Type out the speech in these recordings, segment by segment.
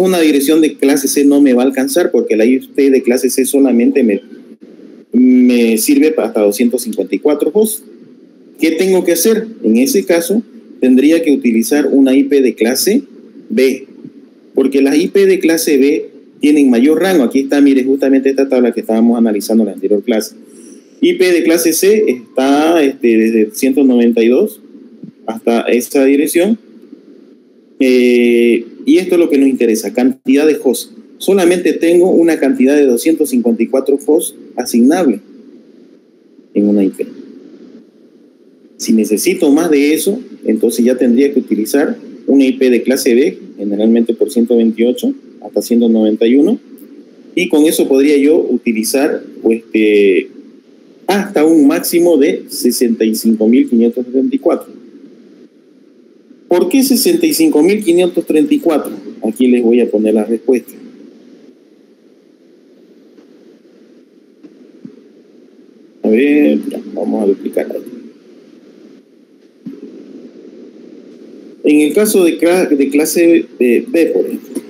una dirección de clase C no me va a alcanzar porque la IP de clase C solamente me sirve hasta 254 hosts. ¿Qué tengo que hacer? En ese caso, tendría que utilizar una IP de clase B, porque las IP de clase B tienen mayor rango. Aquí está, mire, justamente esta tabla que estábamos analizando en la anterior clase. IP de clase C está desde 192 hasta esta dirección. Y esto es lo que nos interesa, cantidad de hosts. Solamente tengo una cantidad de 254 hosts asignables en una IP. Si necesito más de eso, entonces ya tendría que utilizar una IP de clase B, generalmente por 128 hasta 191, y con eso podría yo utilizar hasta un máximo de 65.534. ¿Por qué 65.534? Aquí les voy a poner la respuesta. A ver, ya, vamos a duplicar ahí. En el caso de clase B, por ejemplo,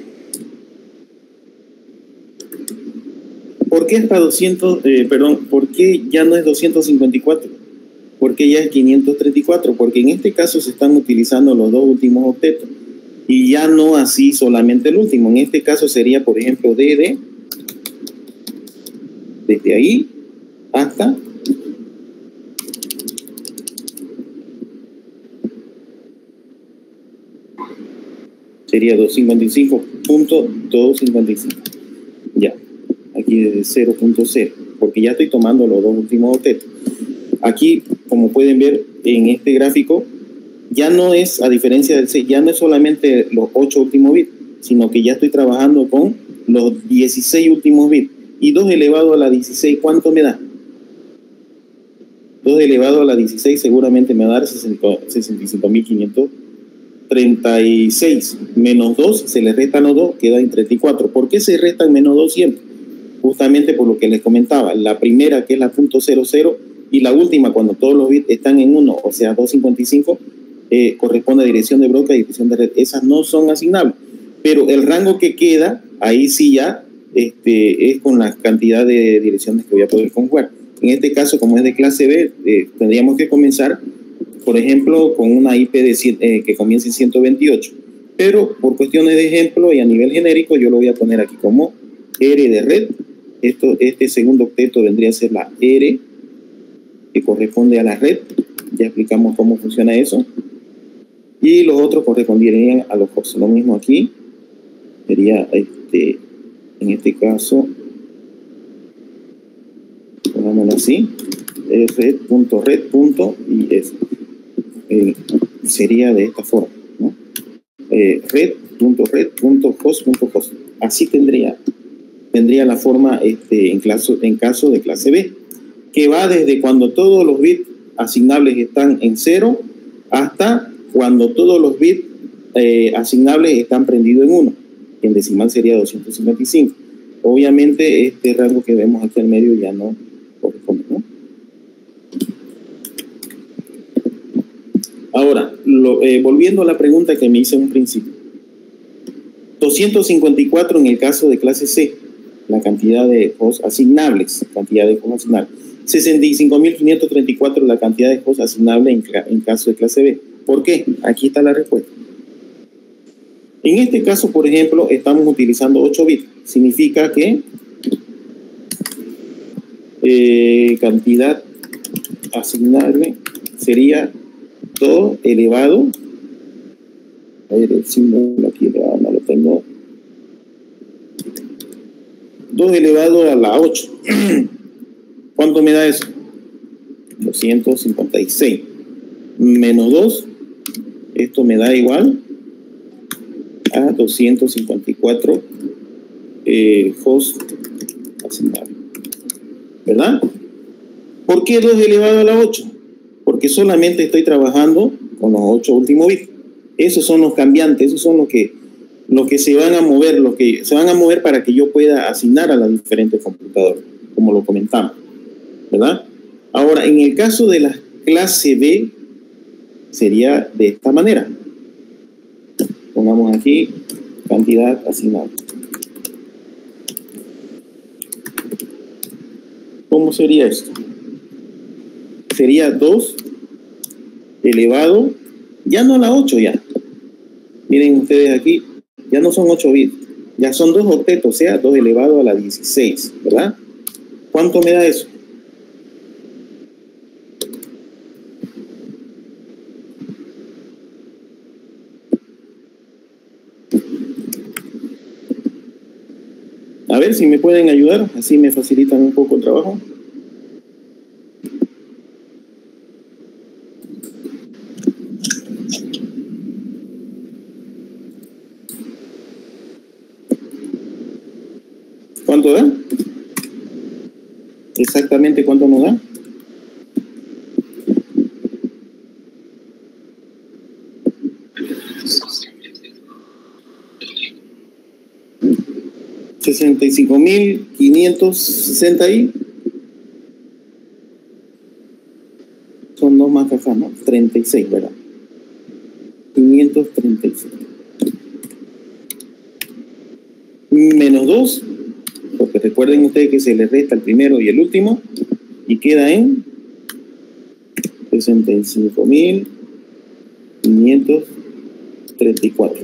¿por qué hasta 200, por qué ya no es 254? ¿Por qué ya es 534? Porque en este caso se están utilizando los dos últimos octetos y ya no así solamente el último. En este caso sería, por ejemplo, desde ahí hasta sería 255.255. Ya, aquí desde 0.0, porque ya estoy tomando los dos últimos octetos. Aquí, como pueden ver en este gráfico, ya no es, a diferencia del C, ya no es solamente los 8 últimos bits, sino que ya estoy trabajando con los 16 últimos bits. Y 2 elevado a la 16, ¿cuánto me da? 2 elevado a la 16 seguramente me va a dar 65.536. Menos 2, se le restan los 2, queda en 34. ¿Por qué se restan menos 2 siempre? Justamente por lo que les comentaba. La primera, que es la .00, y la última, cuando todos los bits están en 1, o sea, 255, corresponde a dirección de broca y dirección de red. Esas no son asignables. Pero el rango que queda, ahí sí ya es con la cantidad de direcciones que voy a poder conjugar. En este caso, como es de clase B, tendríamos que comenzar, por ejemplo, con una IP que comience en 128. Pero por cuestiones de ejemplo y a nivel genérico, yo lo voy a poner aquí como R de red. Este segundo octeto vendría a ser la R, que corresponde a la red. Ya explicamos cómo funciona eso. Y los otros corresponderían a los hosts. Lo mismo aquí. Sería, en este caso, pongámoslo así, red.red. Y sería de esta forma, ¿no? Red.red.host.host. Así tendría la forma en caso de clase B, que va desde cuando todos los bits asignables están en 0 hasta cuando todos los bits asignables están prendidos en 1. En decimal sería 255. Obviamente este rango que vemos aquí al medio ya no corresponde, ¿no? Ahora, volviendo a la pregunta que me hice en un principio. 254 en el caso de clase C, la cantidad de hosts asignables, 65.534 la cantidad de hosts asignables en caso de clase B. ¿Por qué? Aquí está la respuesta. En este caso, por ejemplo, estamos utilizando 8 bits. Significa que cantidad asignable sería 2 elevado, a ver el símbolo aquí no lo tengo, 2 elevado a la 8. ¿Cuánto me da eso? 256 menos 2, esto me da igual a 254 hosts asignables, ¿verdad? ¿Por qué 2 elevado a la 8? Porque solamente estoy trabajando con los 8 últimos bits. Esos son los cambiantes, esos son los que se van a mover, para que yo pueda asignar a las diferentes computadoras, como lo comentamos, ¿verdad? Ahora, en el caso de la clase B, sería de esta manera. Pongamos aquí cantidad asignable. ¿Cómo sería esto? Sería 2 elevado, ya no la 8 ya. Miren ustedes aquí, ya no son 8 bits, ya son 2 octetos, o sea, 2 elevado a la 16, ¿verdad? ¿Cuánto me da eso? A ver si me pueden ayudar, así me facilitan un poco el trabajo. ¿Cuánto da? Exactamente cuánto nos da. $65.560 y son 2 más acá, ¿no? 36, ¿verdad? 536 menos 2, porque recuerden ustedes que se les resta el primero y el último y queda en 65.534.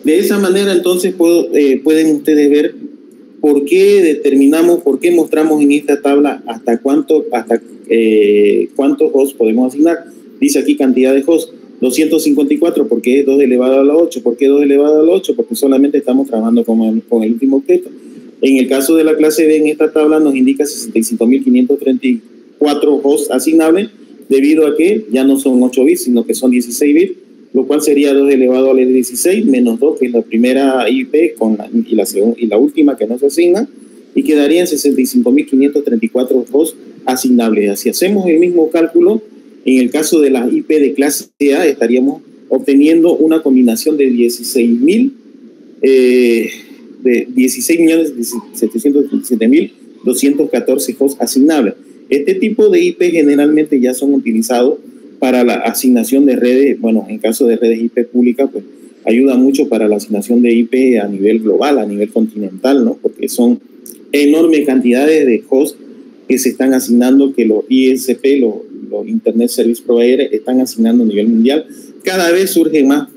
De esa manera entonces pueden ustedes ver por qué determinamos, por qué mostramos en esta tabla hasta cuántos hosts podemos asignar. Dice aquí cantidad de hosts, 254, porque es 2 elevado a la 8. ¿Por qué 2 elevado a la 8? Porque solamente estamos trabajando con el último octeto. En el caso de la clase B, en esta tabla nos indica 65.534 hosts asignables, debido a que ya no son 8 bits, sino que son 16 bits, lo cual sería 2 elevado a la 16 menos 2, que es la primera IP y la última que nos asigna, y quedarían 65.534 hosts asignables. Si hacemos el mismo cálculo, en el caso de la IP de clase A, estaríamos obteniendo una combinación de 16.737.214 hosts asignables. Este tipo de IP generalmente ya son utilizados para la asignación de redes. Bueno, en caso de redes IP públicas, pues ayuda mucho para la asignación de IP a nivel global, a nivel continental, ¿no? Porque son enormes cantidades de hosts que se están asignando, que los ISP, los Internet Service Provider, están asignando a nivel mundial. Cada vez surgen más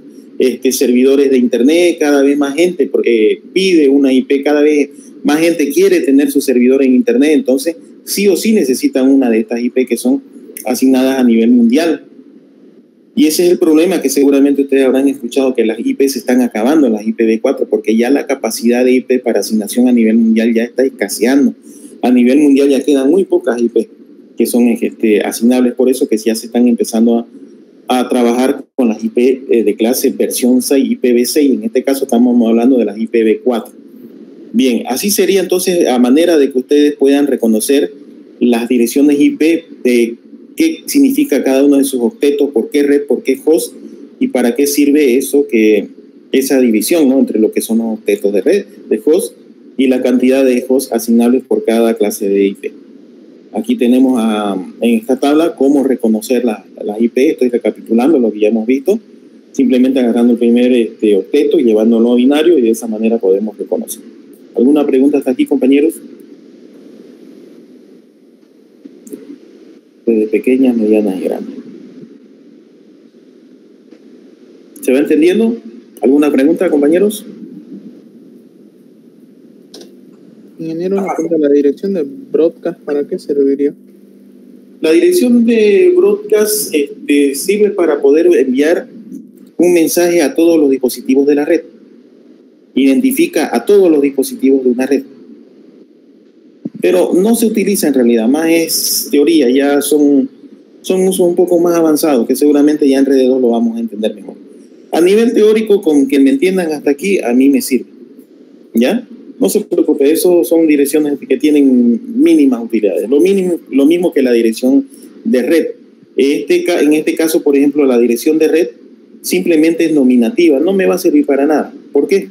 servidores de Internet, cada vez más gente pide una IP, cada vez más gente quiere tener su servidor en Internet, entonces sí o sí necesitan una de estas IP que son asignadas a nivel mundial. Y ese es el problema, que seguramente ustedes habrán escuchado, que las IP se están acabando, las IPv4, porque ya la capacidad de IP para asignación a nivel mundial ya está escaseando. A nivel mundial ya quedan muy pocas IP que son asignables, por eso que ya se están empezando a trabajar con las IP de clase versión 6, IPv6, en este caso estamos hablando de las IPv4. Bien, así sería entonces a manera de que ustedes puedan reconocer las direcciones IP de qué significa cada uno de sus octetos, por qué red, por qué host y para qué sirve eso, esa división, ¿no?, entre lo que son los octetos de red, de host, y la cantidad de hosts asignables por cada clase de IP. Aquí tenemos en esta tabla cómo reconocer las IP. Estoy recapitulando lo que ya hemos visto, simplemente agarrando el primer octeto y llevándolo a binario, y de esa manera podemos reconocer. ¿Alguna pregunta hasta aquí, compañeros? Desde pequeñas, medianas y grandes. ¿Se va entendiendo? ¿Alguna pregunta, compañeros? Ingeniero, una pregunta, ¿la dirección de broadcast para qué serviría? La dirección de broadcast sirve para poder enviar un mensaje a todos los dispositivos de la red. Identifica a todos los dispositivos de una red. Pero no se utiliza en realidad, más es teoría, ya son usos un poco más avanzados, que seguramente ya en Red 2 lo vamos a entender mejor. A nivel teórico, con que me entiendan hasta aquí, a mí me sirve. ¿Ya? No se preocupe, eso son direcciones que tienen mínimas utilidades, lo mismo que la dirección de red. En este caso, por ejemplo, la dirección de red simplemente es nominativa, no me va a servir para nada. ¿Por qué?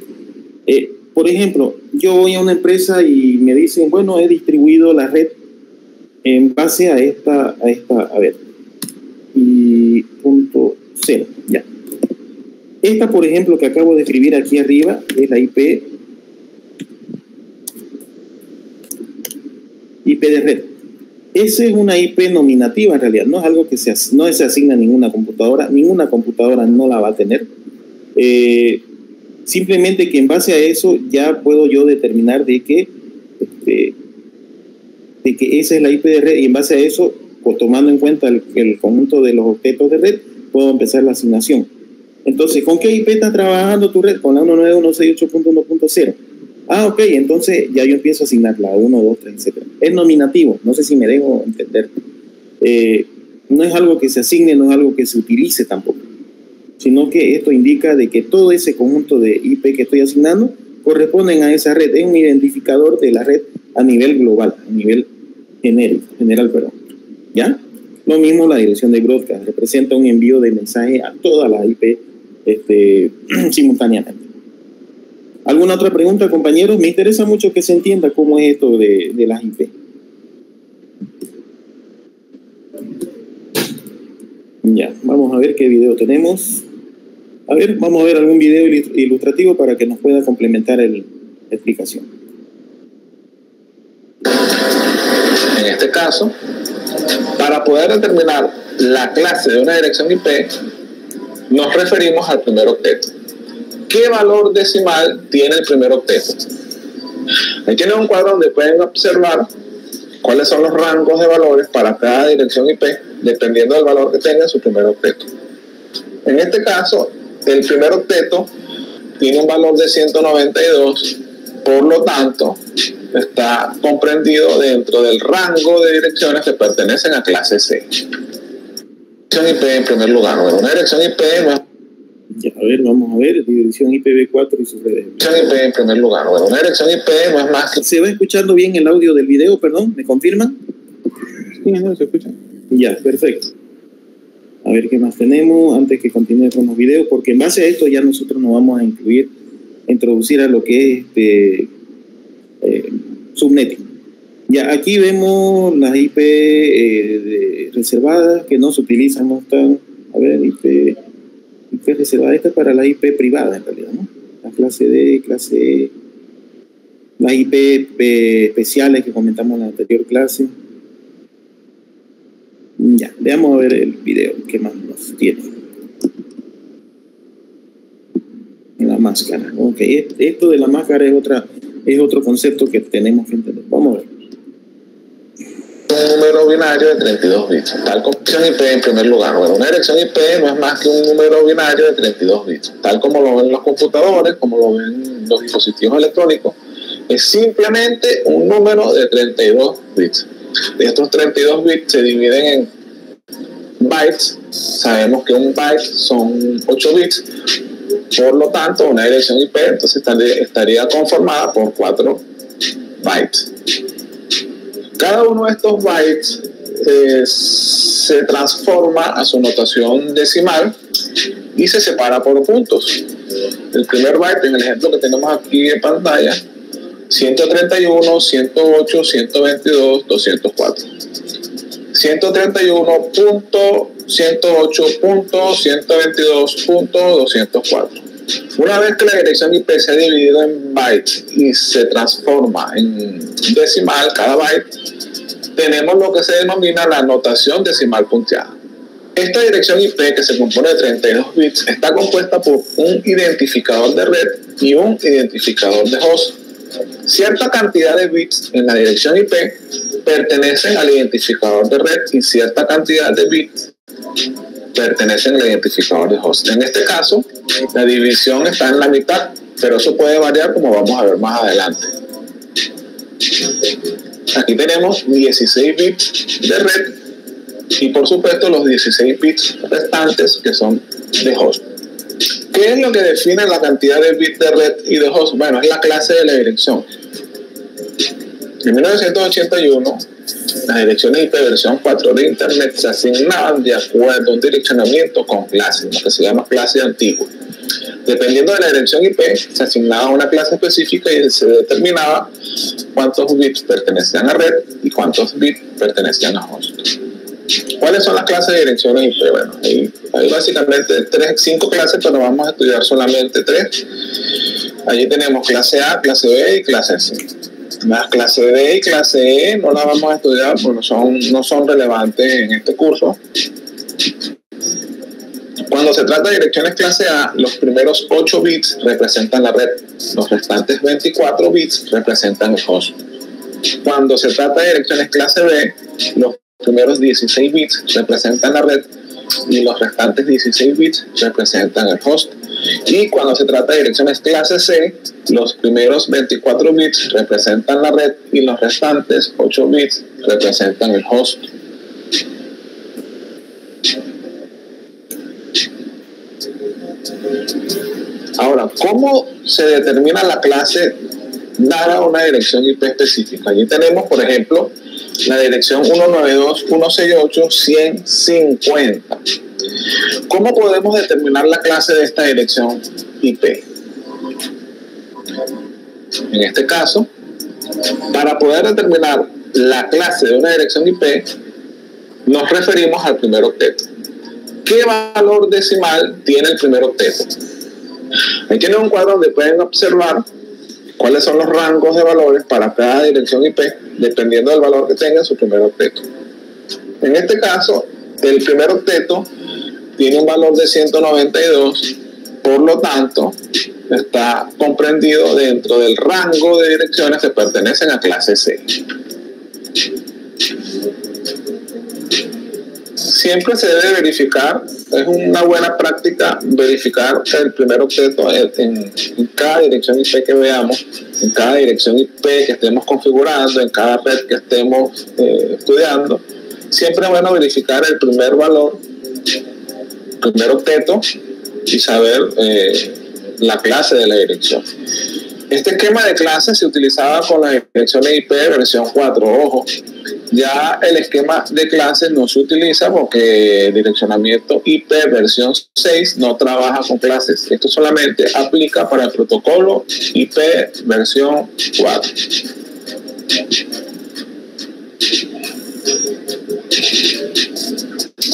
Por ejemplo, yo voy a una empresa y me dicen, bueno, he distribuido la red en base a ver, y punto 0. Ya. Esta, por ejemplo, que acabo de escribir aquí arriba, es la IP de red. Esa es una IP nominativa en realidad, no es algo que no se asigna a ninguna computadora no la va a tener. Simplemente que en base a eso ya puedo yo determinar de que esa es la IP de red, y en base a eso, pues, tomando en cuenta el conjunto de los objetos de red, puedo empezar la asignación. Entonces, ¿con qué IP está trabajando tu red? Con la 192.168.1.0. Ah, ok, entonces ya yo empiezo a asignar la 1, 2, 3, etc. Es nominativo, no sé si me dejo entender. No es algo que se asigne, no es algo que se utilice tampoco, sino que esto indica de que todo ese conjunto de IP que estoy asignando corresponden a esa red. Es un identificador de la red a nivel global, a nivel general, perdón. ¿Ya? Lo mismo la dirección de broadcast, representa un envío de mensaje a todas las IP simultáneamente. ¿Alguna otra pregunta, compañeros? Me interesa mucho que se entienda cómo es esto de las IP. Ya, vamos a ver qué video tenemos. A ver, vamos a ver algún video ilustrativo para que nos pueda complementar la explicación. En este caso, para poder determinar la clase de una dirección IP, nos referimos al primer octeto. ¿Qué valor decimal tiene el primer octeto? Aquí tienen un cuadro donde pueden observar cuáles son los rangos de valores para cada dirección IP, dependiendo del valor que tenga su primer octeto. En este caso, el primer octeto tiene un valor de 192, por lo tanto, está comprendido dentro del rango de direcciones que pertenecen a clase C. Dirección IP en primer lugar. Bueno, una dirección IP no es... Ya, a ver, vamos a ver, dirección IPv4 y sus redes. Dirección IP en primer lugar. Bueno, una dirección IP no es más que... ¿Se va escuchando bien el audio del video, perdón? ¿Me confirman? Sí, no, se escucha. Ya, perfecto. A ver qué más tenemos antes que continúe con los videos, porque en base a esto ya nosotros nos vamos a introducir a lo que es subnetting. Ya, aquí vemos las IP reservadas que no se utilizan, no están. A ver, IP reservada, esta es para la IP privada en realidad, ¿no? La clase D, clase E, las IP especiales que comentamos en la anterior clase. Ya, veamos a ver el video, ¿qué más nos tiene? La máscara, ok, esto de la máscara es otro concepto que tenemos que entender. Vamos a ver. Un número binario de 32 bits, tal como dirección IP en primer lugar. Bueno, una dirección IP no es más que un número binario de 32 bits, tal como lo ven los computadores, como lo ven los dispositivos electrónicos. Es simplemente un número de 32 bits. De estos 32 bits se dividen en bytes. Sabemos que un byte son 8 bits. Por lo tanto, una dirección IP entonces estaría conformada por 4 bytes. Cada uno de estos bytes se transforma a su notación decimal y se separa por puntos. El primer byte, en el ejemplo que tenemos aquí en pantalla, 131, 108, 122, 204. 131.108.122.204. Una vez que la dirección IP se ha dividido en bytes y se transforma en decimal cada byte, tenemos lo que se denomina la notación decimal punteada. Esta dirección IP, que se compone de 32 bits, está compuesta por un identificador de red y un identificador de host. Cierta cantidad de bits en la dirección IP pertenecen al identificador de red y cierta cantidad de bits pertenecen al identificador de host. En este caso, la división está en la mitad, pero eso puede variar como vamos a ver más adelante. Aquí tenemos 16 bits de red y por supuesto los 16 bits restantes que son de host. ¿Qué es lo que define la cantidad de bits de red y de host? Bueno, es la clase de la dirección. En 1981, las direcciones IP versión 4 de Internet se asignaban de acuerdo a un direccionamiento con clase, lo que se llama clase antigua. Dependiendo de la dirección IP, se asignaba una clase específica y se determinaba cuántos bits pertenecían a red y cuántos bits pertenecían a host. ¿Cuáles son las clases de direcciones IP? Bueno, hay básicamente 5 clases, pero vamos a estudiar solamente 3. Allí tenemos clase A, clase B y clase C. Las clase D y clase E no las vamos a estudiar porque no son relevantes en este curso. Cuando se trata de direcciones clase A, los primeros 8 bits representan la red, los restantes 24 bits representan el host. Cuando se trata de direcciones clase B, los primeros 16 bits representan la red y los restantes 16 bits representan el host. Y cuando se trata de direcciones clase C, los primeros 24 bits representan la red y los restantes 8 bits representan el host. Ahora, ¿cómo se determina la clase dada una dirección IP específica? Allí tenemos, por ejemplo, la dirección 192.168.150. ¿Cómo podemos determinar la clase de esta dirección IP? En este caso, para poder determinar la clase de una dirección IP, nos referimos al primer octeto. ¿Qué valor decimal tiene el primer octeto? Aquí tienen un cuadro donde pueden observar cuáles son los rangos de valores para cada dirección IP, dependiendo del valor que tenga en su primer octeto. En este caso, el primer octeto tiene un valor de 192, por lo tanto, está comprendido dentro del rango de direcciones que pertenecen a clase C. Siempre se debe verificar, es una buena práctica verificar el primer octeto en cada dirección IP que veamos, en cada dirección IP que estemos configurando, en cada red que estemos estudiando. Siempre es bueno verificar el primer valor, primer octeto, y saber la clase de la dirección. Este esquema de clases se utilizaba con las direcciones IP versión 4. Ojo, ya el esquema de clases no se utiliza porque el direccionamiento IP versión 6 no trabaja con clases. Esto solamente aplica para el protocolo IP versión 4.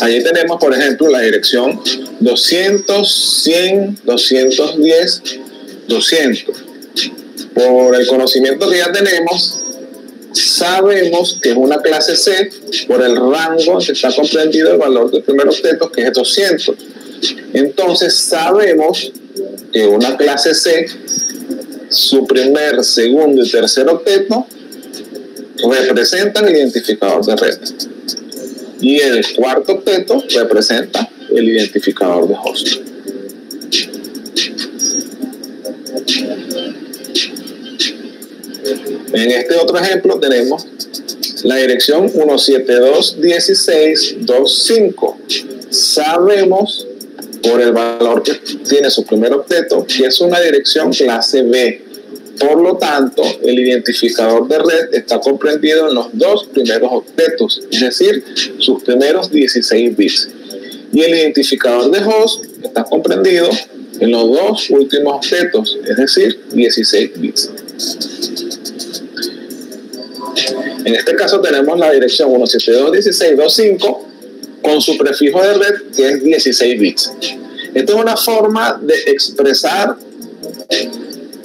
Allí tenemos, por ejemplo, la dirección 200, 100, 210, 200. Por el conocimiento que ya tenemos, sabemos que es una clase C por el rango en que está comprendido el valor del primer octeto, que es 200. Entonces sabemos que una clase C, su primer, segundo y tercer octeto representan el identificador de red, y el cuarto octeto representa el identificador de host. En este otro ejemplo tenemos la dirección 172.16.25. Sabemos por el valor que tiene su primer octeto que es una dirección clase B. Por lo tanto, el identificador de red está comprendido en los 2 primeros octetos, es decir, sus primeros 16 bits. Y el identificador de host está comprendido en los 2 últimos octetos, es decir, 16 bits. En este caso tenemos la dirección 172.16.25 con su prefijo de red, que es 16 bits. Esta es una forma de expresar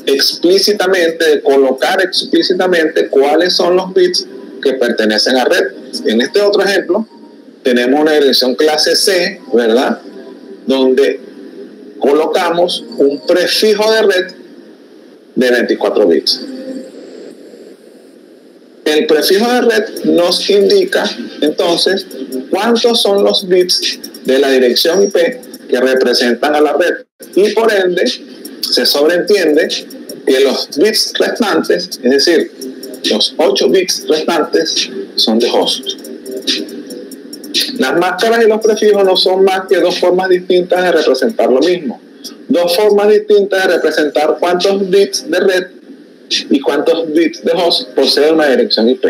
explícitamente, de colocar explícitamente cuáles son los bits que pertenecen a red. En este otro ejemplo tenemos una dirección clase C, ¿verdad?, donde colocamos un prefijo de red de 24 bits. El prefijo de red nos indica entonces cuántos son los bits de la dirección IP que representan a la red, y por ende se sobreentiende que los bits restantes, es decir, los 8 bits restantes, son de host. Las máscaras y los prefijos no son más que 2 formas distintas de representar lo mismo. 2 formas distintas de representar cuántos bits de red y cuántos bits de host posee una dirección IP.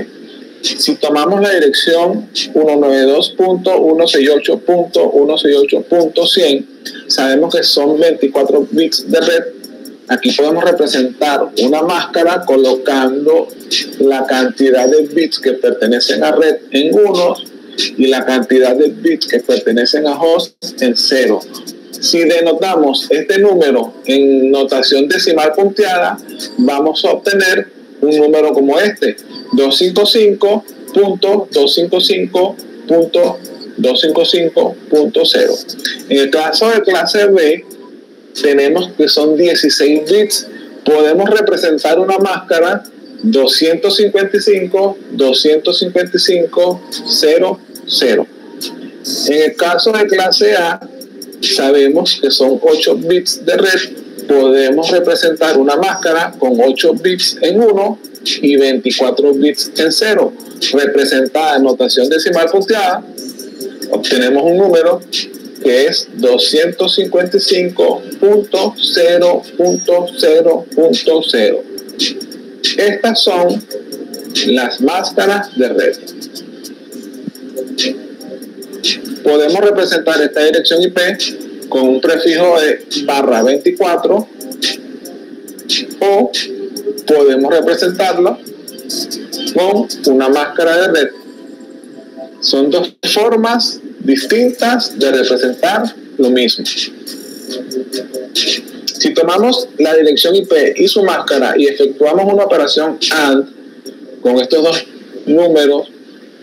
Si tomamos la dirección 192.168.168.100, sabemos que son 24 bits de red. Aquí podemos representar una máscara colocando la cantidad de bits que pertenecen a red en unos y la cantidad de bits que pertenecen a host en 0. Si denotamos este número en notación decimal punteada, vamos a obtener un número como este, 255.255.255.0. En el caso de clase B, tenemos que son 16 bits. Podemos representar una máscara 255.255.0.0. En el caso de clase A, sabemos que son 8 bits de red. Podemos representar una máscara con 8 bits en 1 y 24 bits en 0. Representada en notación decimal punteada, obtenemos un número que es 255.0.0.0. Estas son las máscaras de red. Podemos representar esta dirección IP con un prefijo de /24 o podemos representarlo con una máscara de red. Son dos formas distintas de representar lo mismo. Si tomamos la dirección IP y su máscara y efectuamos una operación AND con estos dos números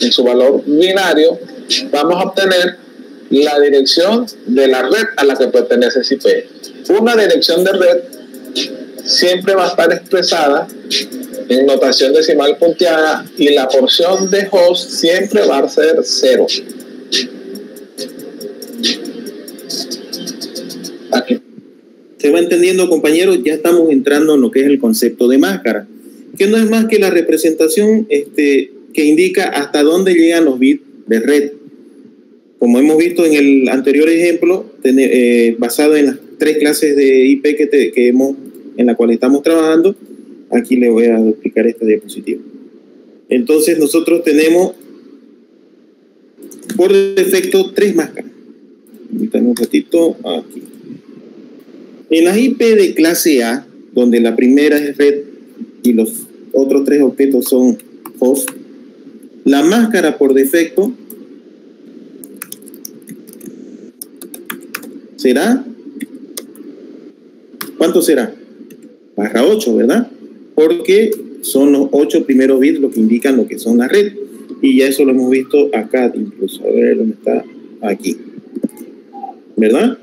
en su valor binario, vamos a obtener la dirección de la red a la que pertenece ese IP. Una dirección de red siempre va a estar expresada en notación decimal punteada y la porción de host siempre va a ser 0. Aquí. Se va entendiendo, compañeros, ya estamos entrando en lo que es el concepto de máscara, que no es más que la representación que indica hasta dónde llegan los bits de red. Como hemos visto en el anterior ejemplo, basado en las 3 clases de IP en la cual estamos trabajando, aquí le voy a duplicar esta diapositiva. Entonces nosotros tenemos por defecto 3 máscaras. Permítanme un ratito, aquí. En las IP de clase A, donde la primera es red y los otros 3 objetos son host, la máscara por defecto será, ¿cuánto será? /8, ¿verdad? Porque son los 8 primeros bits lo que indican lo que son la red. Y ya eso lo hemos visto acá incluso. A ver, ¿dónde está? Aquí. ¿Verdad?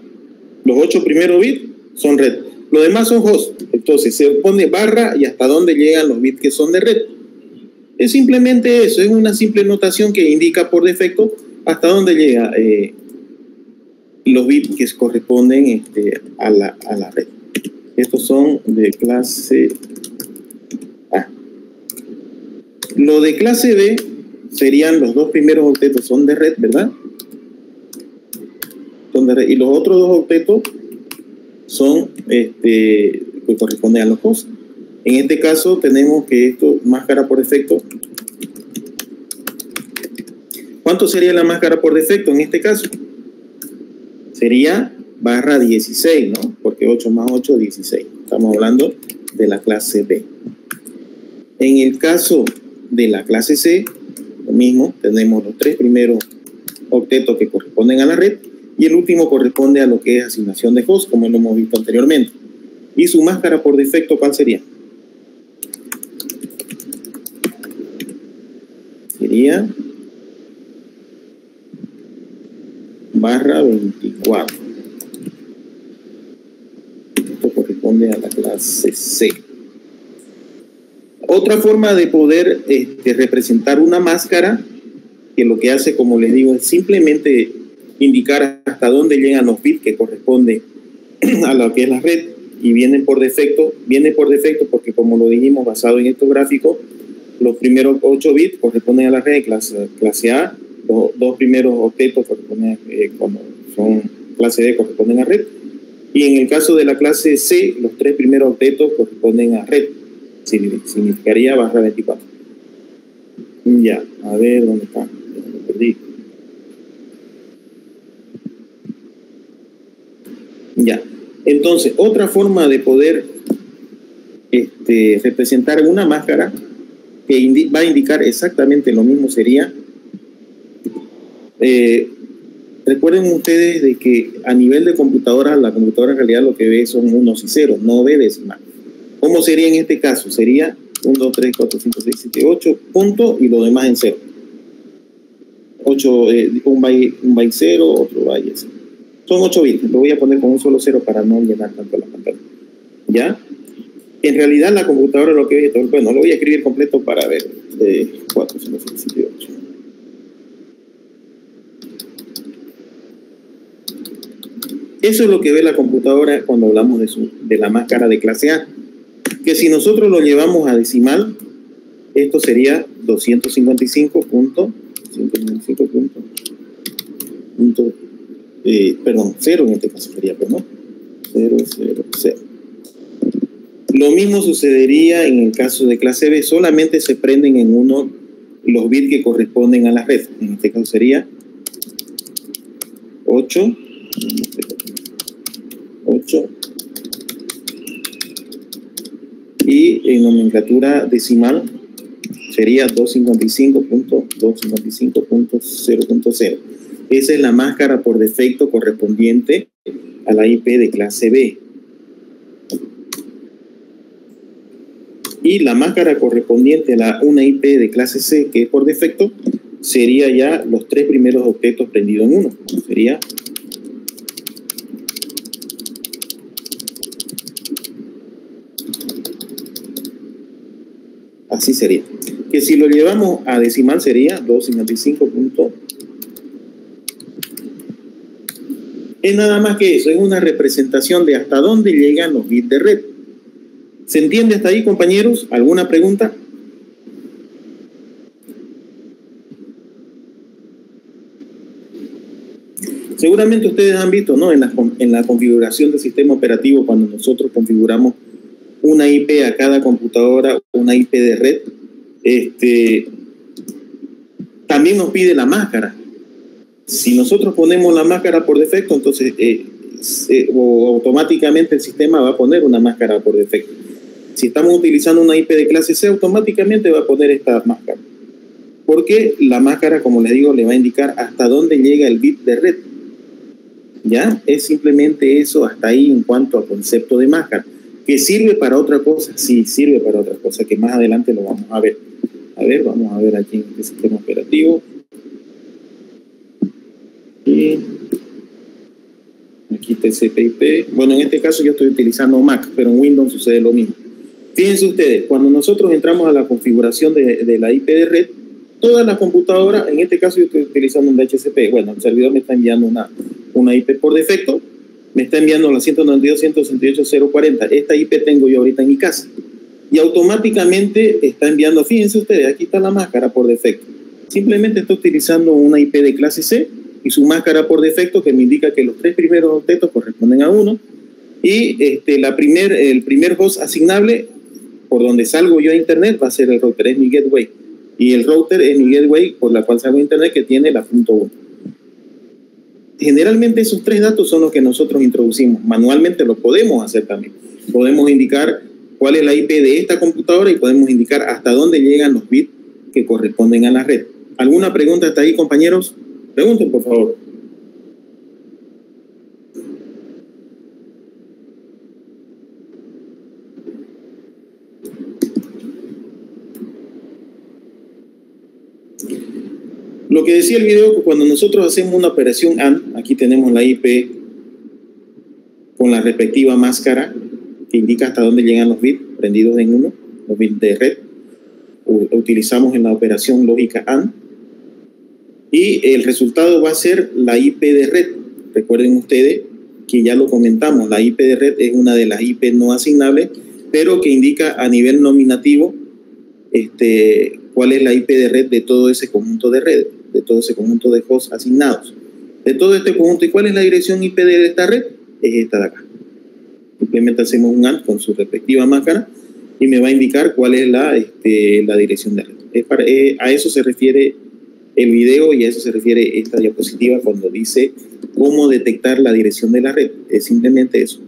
Los 8 primeros bits son red. Los demás son host. Entonces se pone barra y hasta dónde llegan los bits que son de red. Es simplemente eso. Es una simple notación que indica por defecto hasta dónde llega los bits que corresponden a la red. Estos son de clase A. Lo de clase B serían los 2 primeros octetos son de red, ¿verdad? Son de red. Y los otros 2 octetos son que corresponden a los hosts. En este caso tenemos que esto, máscara por defecto. ¿Cuánto sería la máscara por defecto en este caso? Sería /16, ¿no? Porque 8 más 8, 16. Estamos hablando de la clase B. En el caso de la clase C, lo mismo, tenemos los 3 primeros octetos que corresponden a la red y el último corresponde a lo que es asignación de host, como lo hemos visto anteriormente. ¿Y su máscara por defecto cuál sería? Sería /24. Esto corresponde a la clase C. Otra forma de poder representar una máscara, que lo que hace, como les digo, es simplemente indicar hasta dónde llegan los bits que corresponden a lo que es la red y viene por defecto porque, como lo dijimos, basado en estos gráficos, los primeros 8 bits corresponden a la red clase A, los 2 primeros octetos corresponden como son clase D corresponden a red, y en el caso de la clase C, los 3 primeros octetos corresponden a red. Significaría /24. Ya, a ver dónde está. Ya lo perdí. Ya. Entonces, otra forma de poder representar una máscara que va a indicar exactamente lo mismo sería Recuerden ustedes de que a nivel de computadora, la computadora en realidad lo que ve son unos y ceros, no ve decimal. ¿Cómo sería en este caso? Sería 1, 2, 3, 4, 5, 6, 7, 8 puntos y lo demás en cero. 8, un byte 0, otro byte 0. Son 8 bits. Lo voy a poner con un solo cero para no llenar tanto la pantalla. ¿Ya? En realidad la computadora lo que ve, bueno, lo voy a escribir completo para ver. 4, 5, 6, 7, 8. Eso es lo que ve la computadora cuando hablamos de la máscara de clase A. Que si nosotros lo llevamos a decimal, esto sería 255 punto, 195 punto, perdón, 0 en este caso sería, perdón, 0, 0, 0. Lo mismo sucedería en el caso de clase B, solamente se prenden en uno los bits que corresponden a la red. En este caso sería 8, y en nomenclatura decimal sería 255.255.0.0. Esa es la máscara por defecto correspondiente a la IP de clase B. Y la máscara correspondiente a una IP de clase C, que es por defecto, sería ya los 3 primeros octetos prendidos en uno. Sería así sería. Que si lo llevamos a decimal sería 255. Es nada más que eso, es una representación de hasta dónde llegan los bits de red. ¿Se entiende hasta ahí, compañeros? ¿Alguna pregunta? Seguramente ustedes han visto, ¿no? En la configuración del sistema operativo, cuando nosotros configuramos una IP a cada computadora, una IP de red, también nos pide la máscara. Si nosotros ponemos la máscara por defecto, entonces automáticamente el sistema va a poner una máscara por defecto. Si estamos utilizando una IP de clase C, automáticamente va a poner esta máscara. Porque la máscara, como les digo, le va a indicar hasta dónde llega el bit de red. ¿Ya? Es simplemente eso hasta ahí en cuanto a concepto de máscara. ¿Que sirve para otra cosa? Sí, sirve para otra cosa, que más adelante lo vamos a ver. A ver, vamos a ver aquí en este sistema operativo. Y aquí TCP/IP. Bueno, en este caso yo estoy utilizando Mac, pero en Windows sucede lo mismo. Fíjense ustedes, cuando nosotros entramos a la configuración de la IP de red, todas las computadoras, en este caso yo estoy utilizando un DHCP. Bueno, el servidor me está enviando una IP por defecto, me está enviando la 192.168.0.40. Esta IP tengo yo ahorita en mi casa. Y automáticamente está enviando, fíjense ustedes, aquí está la máscara por defecto. Simplemente estoy utilizando una IP de clase C y su máscara por defecto que me indica que los 3 primeros octetos corresponden a 1. Y el primer host asignable por donde salgo yo a internet va a ser el router, es mi gateway. Y el router es mi gateway por la cual salgo a internet, que tiene la punto 1. Generalmente esos 3 datos son los que nosotros introducimos. Manualmente lo podemos hacer también. Podemos indicar cuál es la IP de esta computadora y podemos indicar hasta dónde llegan los bits que corresponden a la red. ¿Alguna pregunta hasta ahí, compañeros? Pregunten, por favor. Lo que decía el video, que cuando nosotros hacemos una operación AND, aquí tenemos la IP con la respectiva máscara que indica hasta dónde llegan los bits prendidos en uno, los bits de red. Utilizamos en la operación lógica AND. Y el resultado va a ser la IP de red. Recuerden ustedes que ya lo comentamos, la IP de red es una de las IP no asignables, pero que indica a nivel nominativo cuál es la IP de red de todo ese conjunto de redes, de todo ese conjunto de hosts asignados. De todo este conjunto, ¿y cuál es la dirección IP de esta red? Es esta de acá. Simplemente hacemos un AND con su respectiva máscara y me va a indicar cuál es la dirección de red. A eso se refiere el video y a eso se refiere esta diapositiva cuando dice cómo detectar la dirección de la red. Es simplemente eso.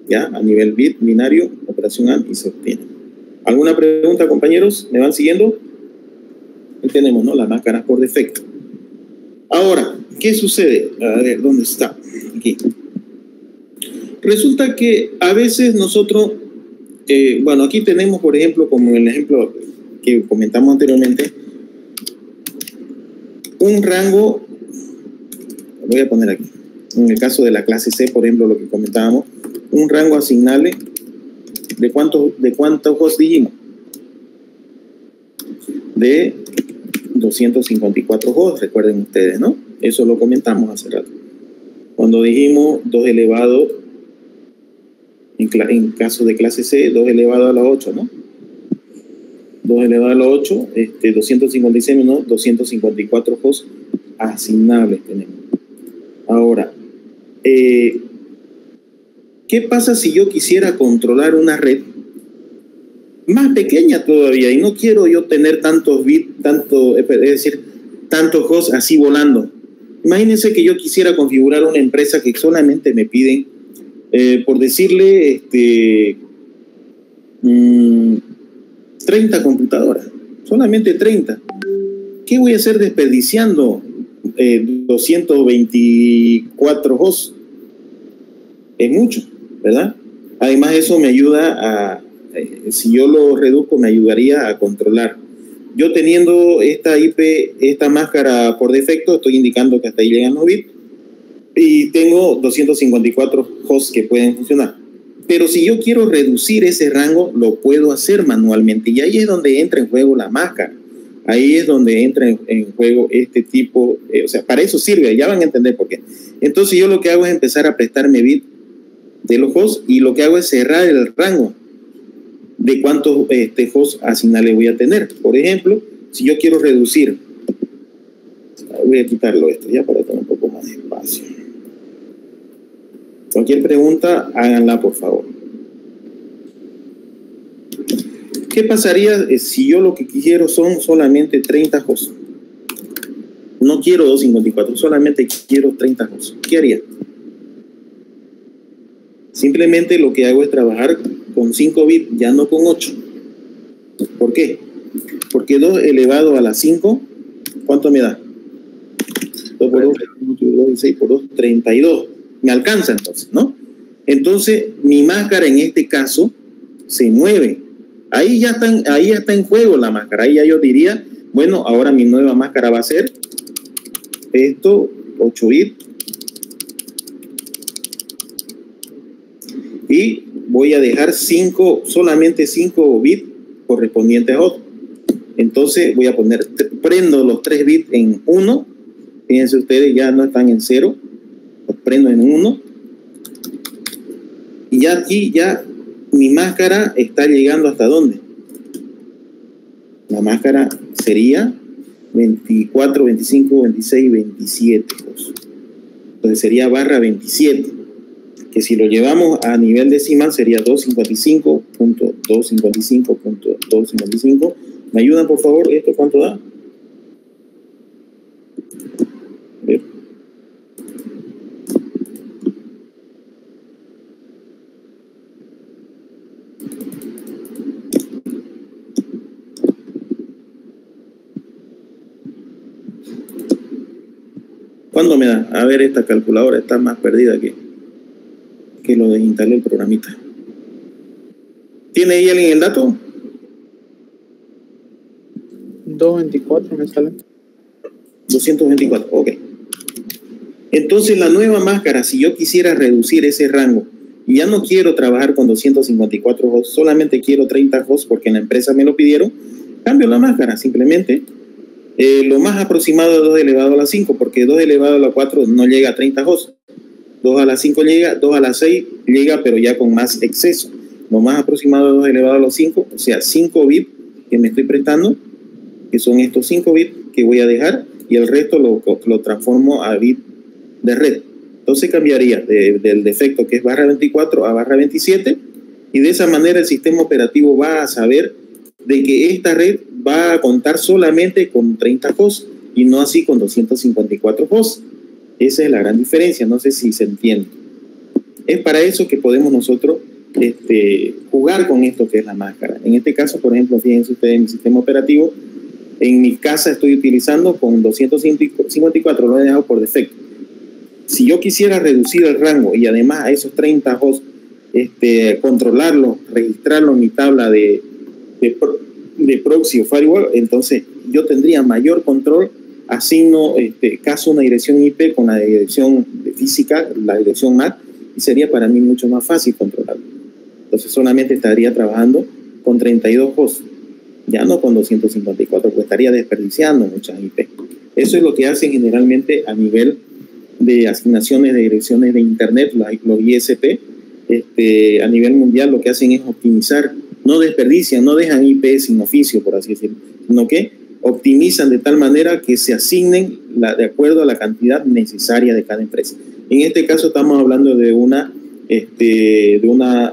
¿Ya? A nivel bit, binario, operación AND y se obtiene. ¿Alguna pregunta, compañeros? ¿Me van siguiendo? Ahí tenemos, ¿no? Las máscaras por defecto. Ahora, ¿qué sucede? A ver, ¿dónde está? Aquí. Resulta que a veces nosotros, bueno, aquí tenemos, por ejemplo, como el ejemplo que comentamos anteriormente, un rango, voy a poner aquí, en el caso de la clase C, por ejemplo, lo que comentábamos, un rango asignable de cuántos hosts dijimos, de 254 hosts, recuerden ustedes, ¿no? Eso lo comentamos hace rato. Cuando dijimos 2 elevado, en caso de clase C, 2 elevado a la 8, ¿no? 2 elevado a la 8, 256 menos 254 hosts asignables tenemos. Ahora, ¿qué pasa si yo quisiera controlar una red más pequeña todavía y no quiero yo tener tantos bits, es decir, tantos hosts así volando? Imagínense que yo quisiera configurar una empresa que solamente me piden, por decirle, 30 computadoras, solamente 30. ¿Qué voy a hacer desperdiciando 224 hosts? Es mucho, ¿verdad? Además, eso me ayuda a, si yo lo reduzco, me ayudaría a controlar. Yo teniendo esta IP, esta máscara por defecto, estoy indicando que hasta ahí llegan los bits y tengo 254 hosts que pueden funcionar. Pero si yo quiero reducir ese rango, lo puedo hacer manualmente. Y ahí es donde entra en juego la máscara. Ahí es donde entra en juego este tipo, o sea, para eso sirve, ya van a entender por qué. Entonces yo lo que hago es empezar a prestarme bits de los hosts y lo que hago es cerrar el rango de cuántos hosts asignales voy a tener. Por ejemplo, si yo quiero reducir, voy a quitarlo esto ya para tener un poco más de espacio. Cualquier pregunta, háganla por favor. ¿Qué pasaría si yo lo que quiero son solamente 30 hosts? No quiero 254, solamente quiero 30 hosts. ¿Qué haría? Simplemente lo que hago es trabajar con 5 bits, ya no con 8. ¿Por qué? Porque 2 elevado a la 5, ¿cuánto me da? 2 por 2, 6 por 2, 32. Me alcanza entonces, ¿no? Entonces, mi máscara en este caso se mueve. Ahí ya está en juego la máscara. Ahí ya yo diría, bueno, ahora mi nueva máscara va a ser esto, 8 bits. Y voy a dejar solamente 5 bits correspondientes a otro. Entonces voy a prendo los 3 bits en 1. Fíjense ustedes, ya no están en 0. Los prendo en 1. Y ya aquí, ya mi máscara está llegando ¿hasta dónde? La máscara sería 24, 25, 26, 27. Entonces sería barra 27. Que si lo llevamos a nivel decimal sería 255.255.255. ¿Me ayudan, por favor? ¿Esto cuánto da? A ver. ¿Cuánto me da? A ver, esta calculadora está más perdida que lo desinstalé el programita. ¿Tiene ahí alguien el dato? 224 me sale. 224, ok. Entonces la nueva máscara, si yo quisiera reducir ese rango y ya no quiero trabajar con 254 hosts, solamente quiero 30 hosts porque en la empresa me lo pidieron, cambio la máscara, simplemente lo más aproximado de 2 elevado a la 5, porque 2 elevado a la 4 no llega a 30 hosts. 2 a la 5 llega, 2 a la 6 llega, pero ya con más exceso. Lo más aproximado de 2 elevado a los 5, o sea, 5 bits que me estoy prestando, que son estos 5 bits que voy a dejar, y el resto lo transformo a bit de red. Entonces cambiaría del defecto que es barra 24 a barra 27, y de esa manera el sistema operativo va a saber de que esta red va a contar solamente con 30 hosts y no así con 254 hosts. Esa es la gran diferencia, no sé si se entiende. Es para eso que podemos nosotros jugar con esto que es la máscara. En este caso, por ejemplo, fíjense ustedes en mi sistema operativo, En mi casa estoy utilizando con 254, lo he dejado por defecto. Si yo quisiera reducir el rango y además a esos 30 hosts, controlarlos, registrarlos en mi tabla de proxy o firewall, entonces yo tendría mayor control, asigno caso una dirección IP con la dirección física, la dirección MAC, y sería para mí mucho más fácil controlarlo. Entonces solamente estaría trabajando con 32 hosts, ya no con 254, pues estaría desperdiciando muchas IP. Eso es lo que hacen generalmente a nivel de asignaciones de direcciones de Internet, los ISP, a nivel mundial lo que hacen es optimizar, no desperdician, no dejan IP sin oficio, por así decirlo, sino que optimizan de tal manera que se asignen de acuerdo a la cantidad necesaria de cada empresa. En este caso estamos hablando de una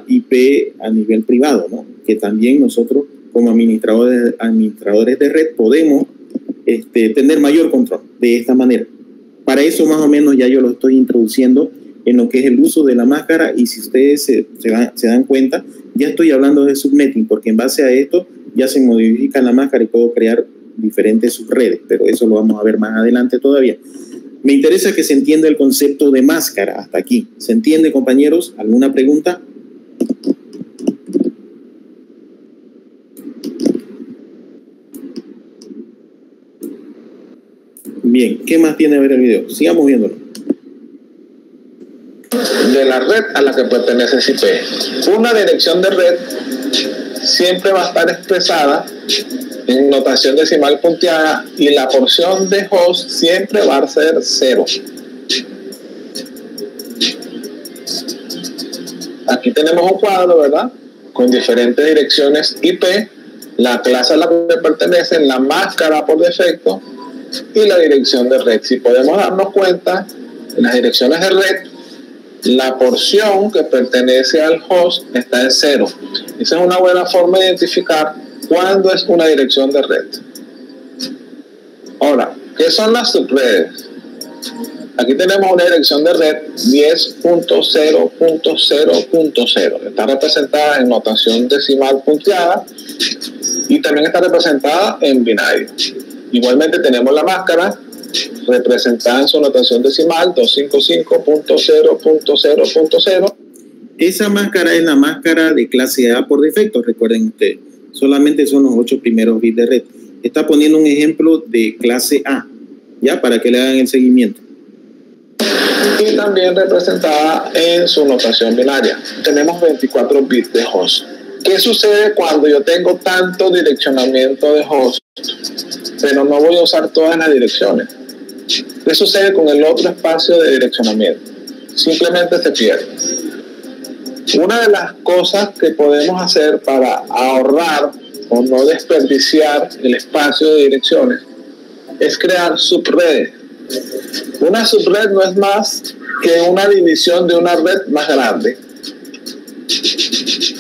IP a nivel privado, ¿no? Que también nosotros como administradores de red podemos tener mayor control de esta manera. Para eso más o menos ya yo lo estoy introduciendo en lo que es el uso de la máscara, y si ustedes se dan cuenta, ya estoy hablando de subnetting, porque en base a esto ya se modifica la máscara y puedo crear diferentes subredes, pero eso lo vamos a ver más adelante todavía. Me interesa que se entienda el concepto de máscara hasta aquí. ¿Se entiende, compañeros? ¿Alguna pregunta? Bien, ¿qué más tiene que ver el video? Sigamos viéndolo. De la red a la que pertenece ese IP. Una dirección de red siempre va a estar expresada en notación decimal punteada y la porción de host siempre va a ser 0. Aquí tenemos un cuadro, ¿verdad? Con diferentes direcciones IP, la clase a la que pertenecen, la máscara por defecto y la dirección de red. Si podemos darnos cuenta, en las direcciones de red, la porción que pertenece al host está en 0. Esa es una buena forma de identificar cuándo es una dirección de red. Ahora, ¿qué son las subredes? Aquí tenemos una dirección de red 10.0.0.0. Está representada en notación decimal punteada y también está representada en binario. Igualmente tenemos la máscara representada en su notación decimal 255.0.0.0. Esa máscara es la máscara de clase A por defecto, recuerden ustedes. Solamente son los 8 primeros bits de red. Está poniendo un ejemplo de clase A, ya, para que le hagan el seguimiento. Y también representada en su notación binaria. Tenemos 24 bits de host. ¿Qué sucede cuando yo tengo tanto direccionamiento de host, pero no voy a usar todas las direcciones? ¿Qué sucede con el otro espacio de direccionamiento? Simplemente se pierde. Una de las cosas que podemos hacer para ahorrar o no desperdiciar el espacio de direcciones es crear subredes. Una subred no es más que una división de una red más grande.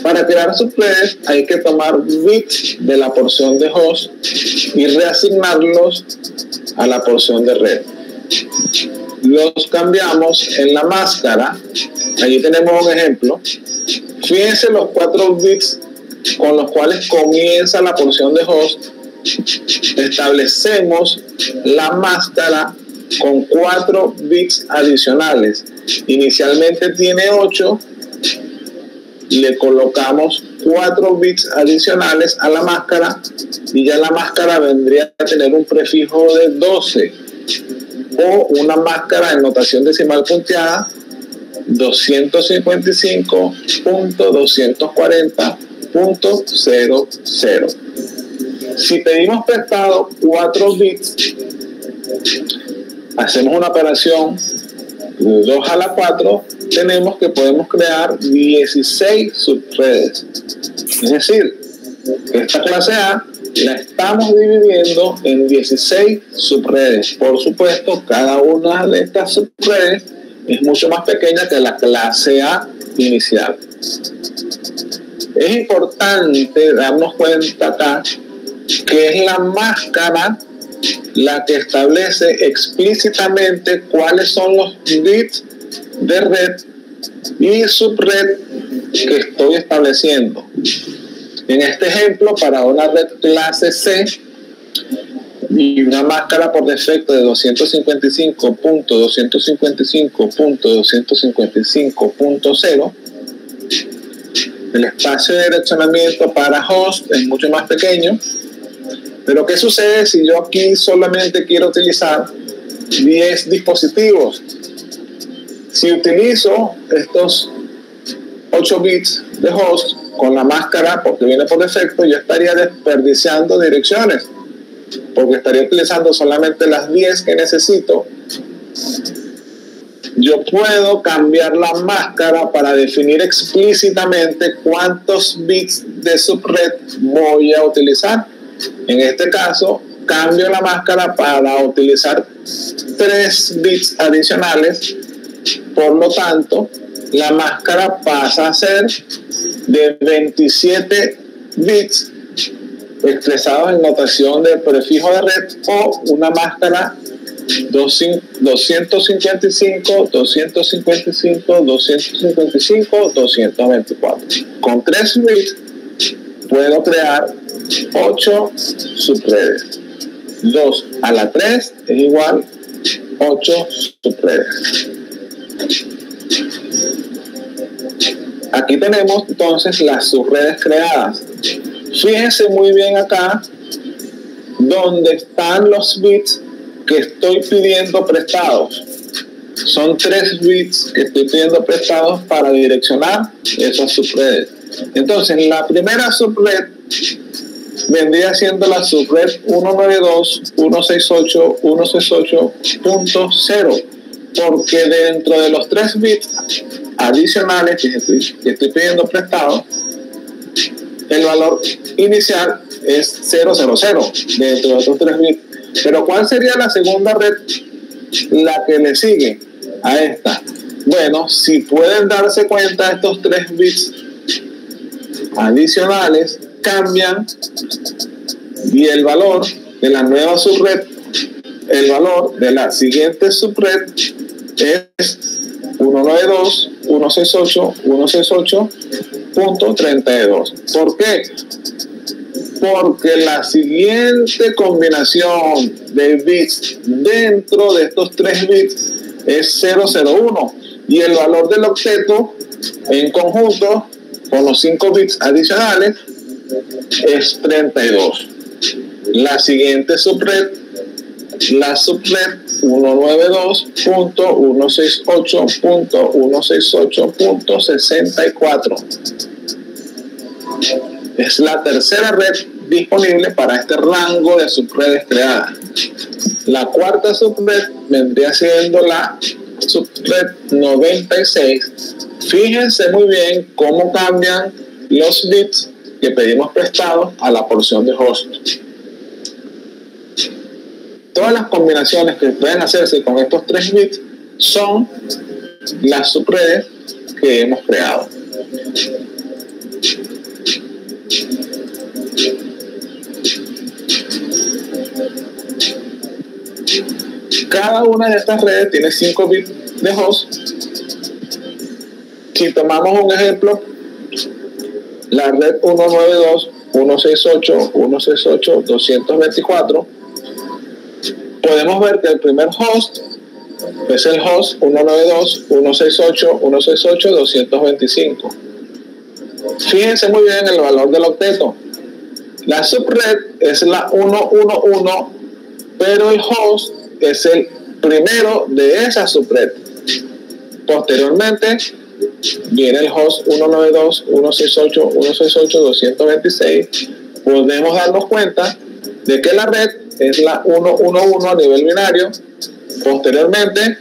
Para crear subredes hay que tomar bits de la porción de host y reasignarlos a la porción de red. Los cambiamos en la máscara. Allí tenemos un ejemplo. Fíjense los 4 bits con los cuales comienza la porción de host. Establecemos la máscara con 4 bits adicionales. Inicialmente tiene 8. Le colocamos 4 bits adicionales a la máscara y ya la máscara vendría a tener un prefijo de 12 o una máscara en notación decimal punteada 255.240.00. Si pedimos prestado 4 bits, hacemos una operación 2 a la 4, tenemos que podemos crear 16 subredes. Es decir, esta clase A la estamos dividiendo en 16 subredes. Por supuesto, cada una de estas subredes es mucho más pequeña que la clase A inicial. Es importante darnos cuenta acá que es la máscara la que establece explícitamente cuáles son los bits de red y subred que estoy estableciendo. En este ejemplo, para una red clase C, y una máscara por defecto de 255.255.255.0, el espacio de direccionamiento para host es mucho más pequeño. Pero ¿qué sucede si yo aquí solamente quiero utilizar 10 dispositivos? Si utilizo estos 8 bits de host con la máscara, porque viene por defecto, yo estaría desperdiciando direcciones, porque estaría utilizando solamente las 10 que necesito. Yo puedo cambiar la máscara para definir explícitamente cuántos bits de subred voy a utilizar. En este caso, cambio la máscara para utilizar 3 bits adicionales. Por lo tanto, la máscara pasa a ser de 27 bits expresados en notación de prefijo de red, o una máscara 255, 255, 255, 224. Con 3 bits puedo crear 8 subredes. 2 a la 3 es igual 8 subredes. Aquí tenemos entonces las subredes creadas. Fíjense muy bien acá donde están los bits que estoy pidiendo prestados. Son 3 bits que estoy pidiendo prestados para direccionar esas subredes. Entonces, la primera subred vendría siendo la subred 192.168.168.0, porque dentro de los 3 bits adicionales que estoy pidiendo prestados, el valor inicial es 000 dentro de estos 3 bits. Pero ¿cuál sería la segunda red, la que le sigue a esta? Bueno, si pueden darse cuenta, estos 3 bits adicionales cambian, y el valor de la nueva subred, el valor de la siguiente subred es 192.168.168.32. ¿Por qué? Porque la siguiente combinación de bits dentro de estos 3 bits es 001, y el valor del octeto en conjunto con los 5 bits adicionales es 32. La siguiente subred, la subred 192.168.168.64, es la tercera red disponible para este rango de subredes creadas. La cuarta subred vendría siendo la subred 96. Fíjense muy bien cómo cambian los bits que pedimos prestados a la porción de host. Todas las combinaciones que pueden hacerse con estos 3 bits son las subredes que hemos creado. Cada una de estas redes tiene 5 bits de host. Si tomamos un ejemplo, la red 192.168.168.224, podemos ver que el primer host es el host 192.168.168.225. Fíjense muy bien el valor del octeto. La subred es la 111, pero el host es el primero de esa subred. Posteriormente viene el host 192.168.168.226. Podemos darnos cuenta de que la red es la 111 a nivel binario. Posteriormente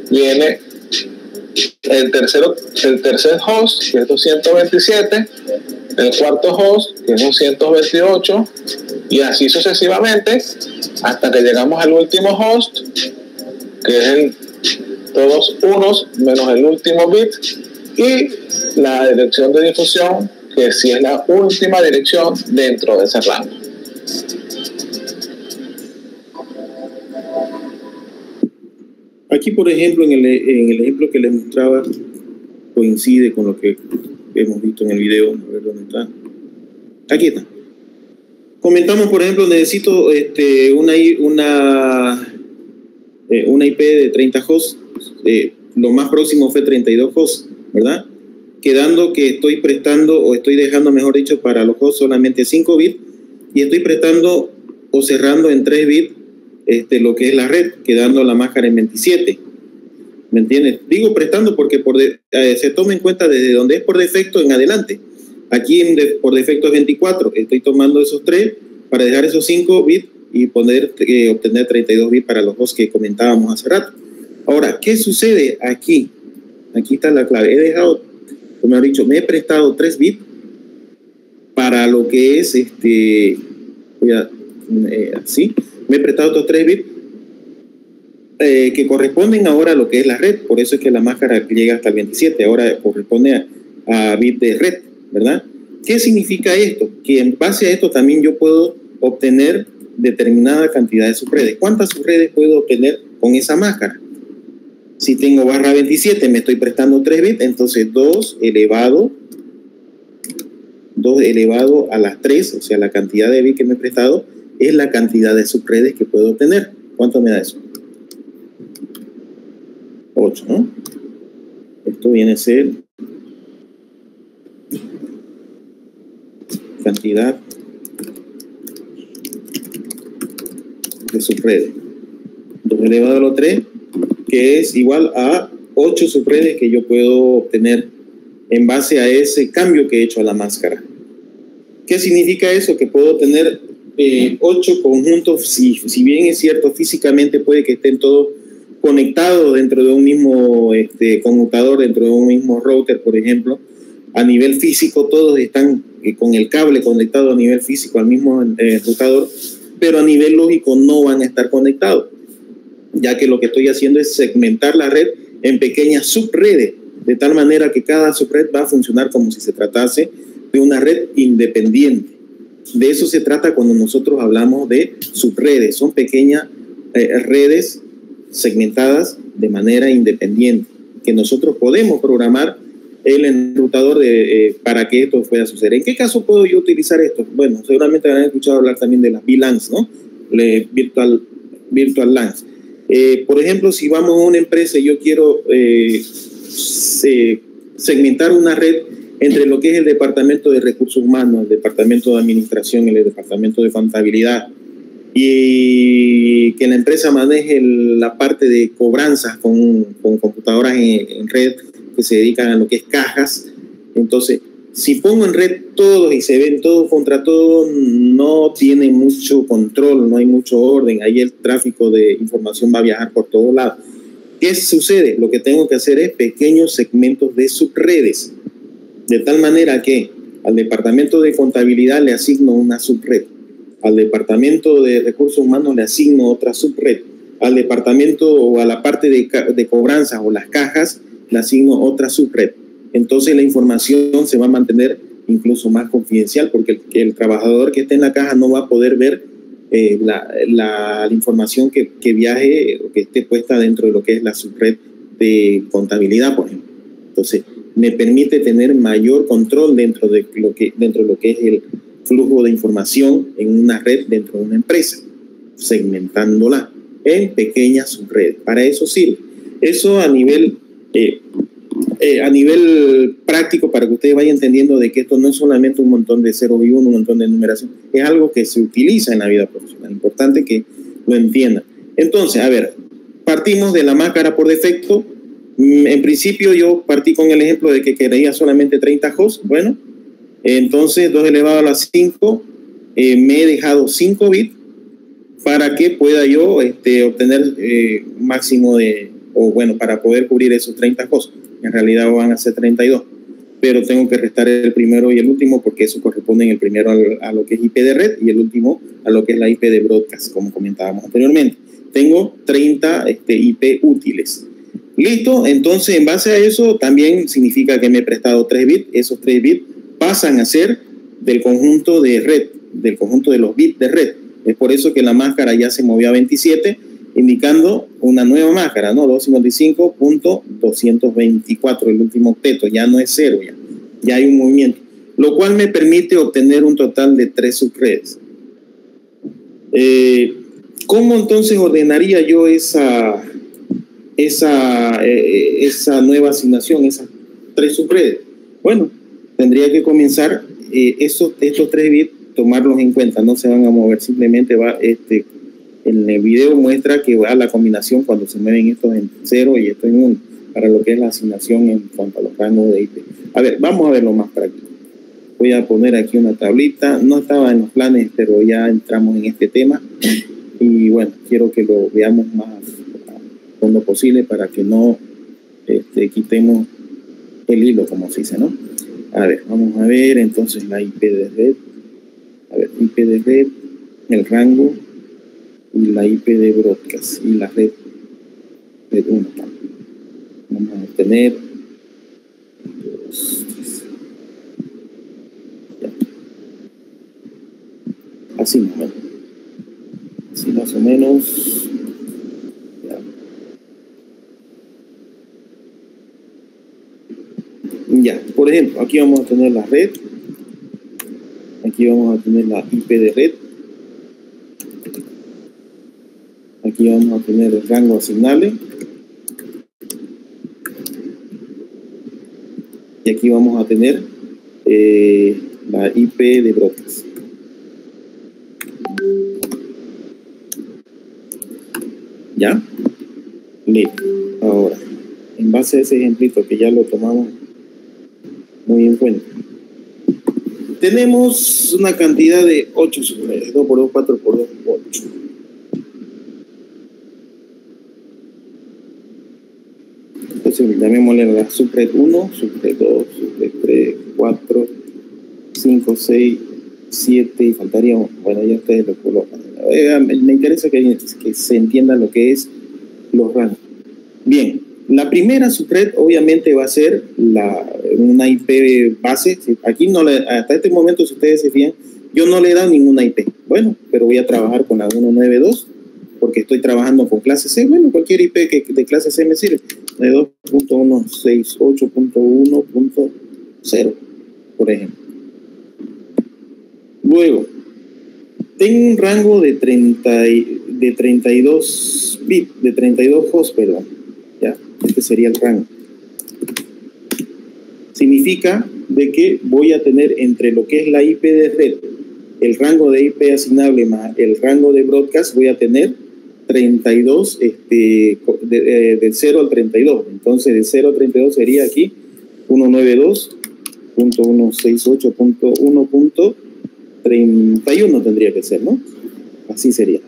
viene el tercer host, que es 227, el cuarto host, que es 228, y así sucesivamente hasta que llegamos al último host, que es todos unos menos el último bit, y la dirección de difusión, que sí es la última dirección dentro de ese rango. Aquí, por ejemplo, en el ejemplo que les mostraba, coincide con lo que hemos visto en el video. A ver dónde está. Aquí está. Comentamos, por ejemplo, necesito una IP de 30 hosts, lo más próximo fue 32 hosts, ¿verdad? Quedando que estoy prestando o estoy dejando, mejor dicho, para los hosts solamente 5 bits y estoy prestando o cerrando en 3 bits lo que es la red, quedando la máscara en 27. ¿Me entiendes? Digo prestando porque se toma en cuenta desde donde es por defecto en adelante. Aquí por defecto es 24. Estoy tomando esos 3 para dejar esos 5 bits y poder obtener 32 bits para los hosts que comentábamos hace rato. Ahora, ¿qué sucede aquí? Aquí está la clave. He dejado, como he dicho, me he prestado 3 bits para lo que es así. Me he prestado estos 3 bits que corresponden ahora a lo que es la red. Por eso es que la máscara llega hasta el 27. Ahora corresponde a bit de red, ¿verdad? ¿Qué significa esto? Que en base a esto también yo puedo obtener determinada cantidad de subredes. ¿Cuántas subredes puedo obtener con esa máscara? Si tengo barra 27, me estoy prestando 3 bits, entonces 2 elevado a las 3, o sea, la cantidad de bits que me he prestado, es la cantidad de subredes que puedo obtener. ¿Cuánto me da eso? 8, ¿no? Esto viene a ser cantidad de subredes. 2 elevado a los 3, que es igual a 8 subredes que yo puedo obtener en base a ese cambio que he hecho a la máscara. ¿Qué significa eso? Que puedo tener 8 conjuntos, si bien es cierto, físicamente puede que estén todos conectados dentro de un mismo conmutador, dentro de un mismo router, por ejemplo. A nivel físico todos están con el cable conectado a nivel físico al mismo routador, pero a nivel lógico no van a estar conectados, ya que lo que estoy haciendo es segmentar la red en pequeñas subredes, de tal manera que cada subred va a funcionar como si se tratase de una red independiente. De eso se trata cuando nosotros hablamos de subredes, son pequeñas redes segmentadas de manera independiente, que nosotros podemos programar el enrutador para que esto pueda suceder. ¿En qué caso puedo yo utilizar esto? Bueno, seguramente han escuchado hablar también de las VLANs, ¿no? Virtual LANs. Por ejemplo, si vamos a una empresa y yo quiero segmentar una red entre lo que es el departamento de recursos humanos, el departamento de administración, el departamento de contabilidad, y que la empresa maneje la parte de cobranzas con computadoras en red que se dedican a lo que es cajas. Entonces, si pongo en red todos y se ven todos contra todos, no tiene mucho control, no hay mucho orden, ahí el tráfico de información va a viajar por todos lados. ¿Qué sucede? Lo que tengo que hacer es pequeños segmentos de subredes, de tal manera que al departamento de contabilidad le asigno una subred, al departamento de recursos humanos le asigno otra subred, al departamento o a la parte de cobranzas o las cajas le asigno otra subred. Entonces la información se va a mantener incluso más confidencial, porque el trabajador que esté en la caja no va a poder ver la información que viaje o que esté puesta dentro de lo que es la subred de contabilidad, por ejemplo. Entonces me permite tener mayor control dentro de lo que es el flujo de información en una red dentro de una empresa, segmentándola en pequeñas subredes. Para eso sirve. Eso a nivel práctico, para que ustedes vayan entendiendo de que esto no es solamente un montón de 0 y 1, un montón de numeración, es algo que se utiliza en la vida profesional. Importante que lo entiendan. Entonces, a ver, partimos de la máscara por defecto. En principio yo partí con el ejemplo de que quería solamente 30 hosts. Bueno, entonces 2 elevado a la 5, me he dejado 5 bits para que pueda yo obtener máximo para poder cubrir esos 30 hosts. En realidad van a ser 32, pero tengo que restar el primero y el último porque eso corresponde en el primero a lo que es IP de red y el último a lo que es la IP de broadcast, como comentábamos anteriormente. Tengo 30 IP útiles. Listo, entonces en base a eso también significa que me he prestado 3 bits. Esos 3 bits pasan a ser del conjunto de red, del conjunto de los bits de red. Es por eso que la máscara ya se movió a 27, indicando una nueva máscara, ¿no? 255.224, el último octeto, ya no es 0, ya hay un movimiento, lo cual me permite obtener un total de 3 subredes. ¿Cómo entonces ordenaría yo esa nueva asignación, esas 3 subredes? Bueno, tendría que comenzar estos 3 bits, tomarlos en cuenta, no se van a mover, simplemente va, en el video muestra que va la combinación cuando se mueven estos en 0 y esto en 1, para lo que es la asignación en cuanto a los rangos de IP. A ver, vamos a verlo más práctico. Voy a poner aquí una tablita, no estaba en los planes, pero ya entramos en este tema. Y bueno, quiero que lo veamos más con lo posible para que no quitemos el hilo, como se dice, ¿no? A ver, vamos a ver entonces la IP de red. A ver, IP de red, el rango y la IP de broadcast y la red 1. Vamos a obtener 2, 3. Ya. Así más o menos. Así más o menos. Ya, por ejemplo, aquí vamos a tener la red, aquí vamos a tener la IP de red, aquí vamos a tener el rango asignable y aquí vamos a tener la IP de broadcast. ¿Ya? Listo. Ahora, en base a ese ejemplito que ya lo tomamos muy en cuenta, tenemos una cantidad de 8 subredes, 2 por 2, 4 por 2, 8. Entonces llamémosle la subred 1, subred 2, subred 3, 4, 5, 6, 7 y faltaría, bueno, ya ustedes lo colocan. Me interesa que se entienda lo que es los rangos. Bien, la primera subred obviamente va a ser una IP base. Aquí hasta este momento, si ustedes se fijan, yo no le he dado ninguna IP. Bueno, pero voy a trabajar con la 192 porque estoy trabajando con clase C. Bueno, cualquier IP de clase C me sirve. 2.168.1.0, por ejemplo. Luego, tengo un rango de 32 bits, de 32 hosts, perdón. ¿Ya? Este sería el rango. Significa de que voy a tener entre lo que es la IP de red, el rango de IP asignable más el rango de broadcast, voy a tener 32 del 0 al 32. Entonces, de 0 al 32 sería aquí 192.168.1.31 tendría que ser, ¿no? Así sería.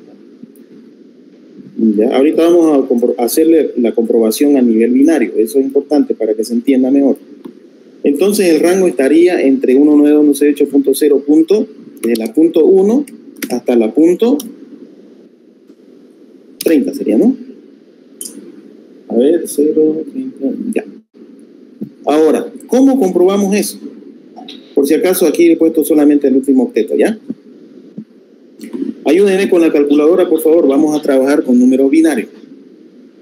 ¿Ya? Ahorita vamos a hacerle la comprobación a nivel binario. Eso es importante para que se entienda mejor. Entonces, el rango estaría entre 192.168.0. Desde la punto 1 hasta la punto 30 sería, ¿no? A ver, 0, 30, ya. Ahora, ¿cómo comprobamos eso? Por si acaso aquí he puesto solamente el último octeto, ¿ya? Ayúdenme con la calculadora, por favor. Vamos a trabajar con números binarios.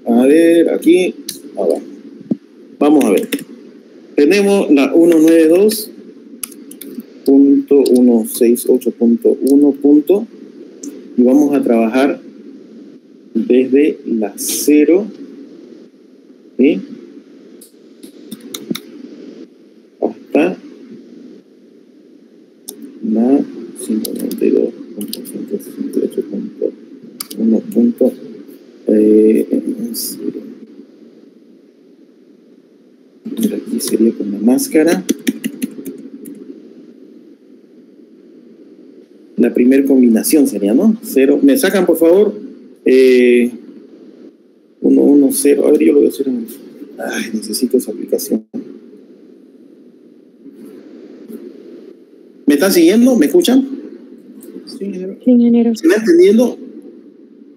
A ver, aquí, abajo. Vamos a ver. Tenemos la 192.168.1. Y vamos a trabajar desde la 0, ¿sí? Hasta la 592.168.1. Aquí sería con la máscara. La primera combinación sería, ¿no? 0. ¿Me sacan, por favor? 1, 1, 0. A ver, yo lo voy a hacer en... Ay, necesito esa aplicación. ¿Me están siguiendo? ¿Me escuchan? Sí, ingeniero. Sí, ingeniero. ¿Se me está entendiendo?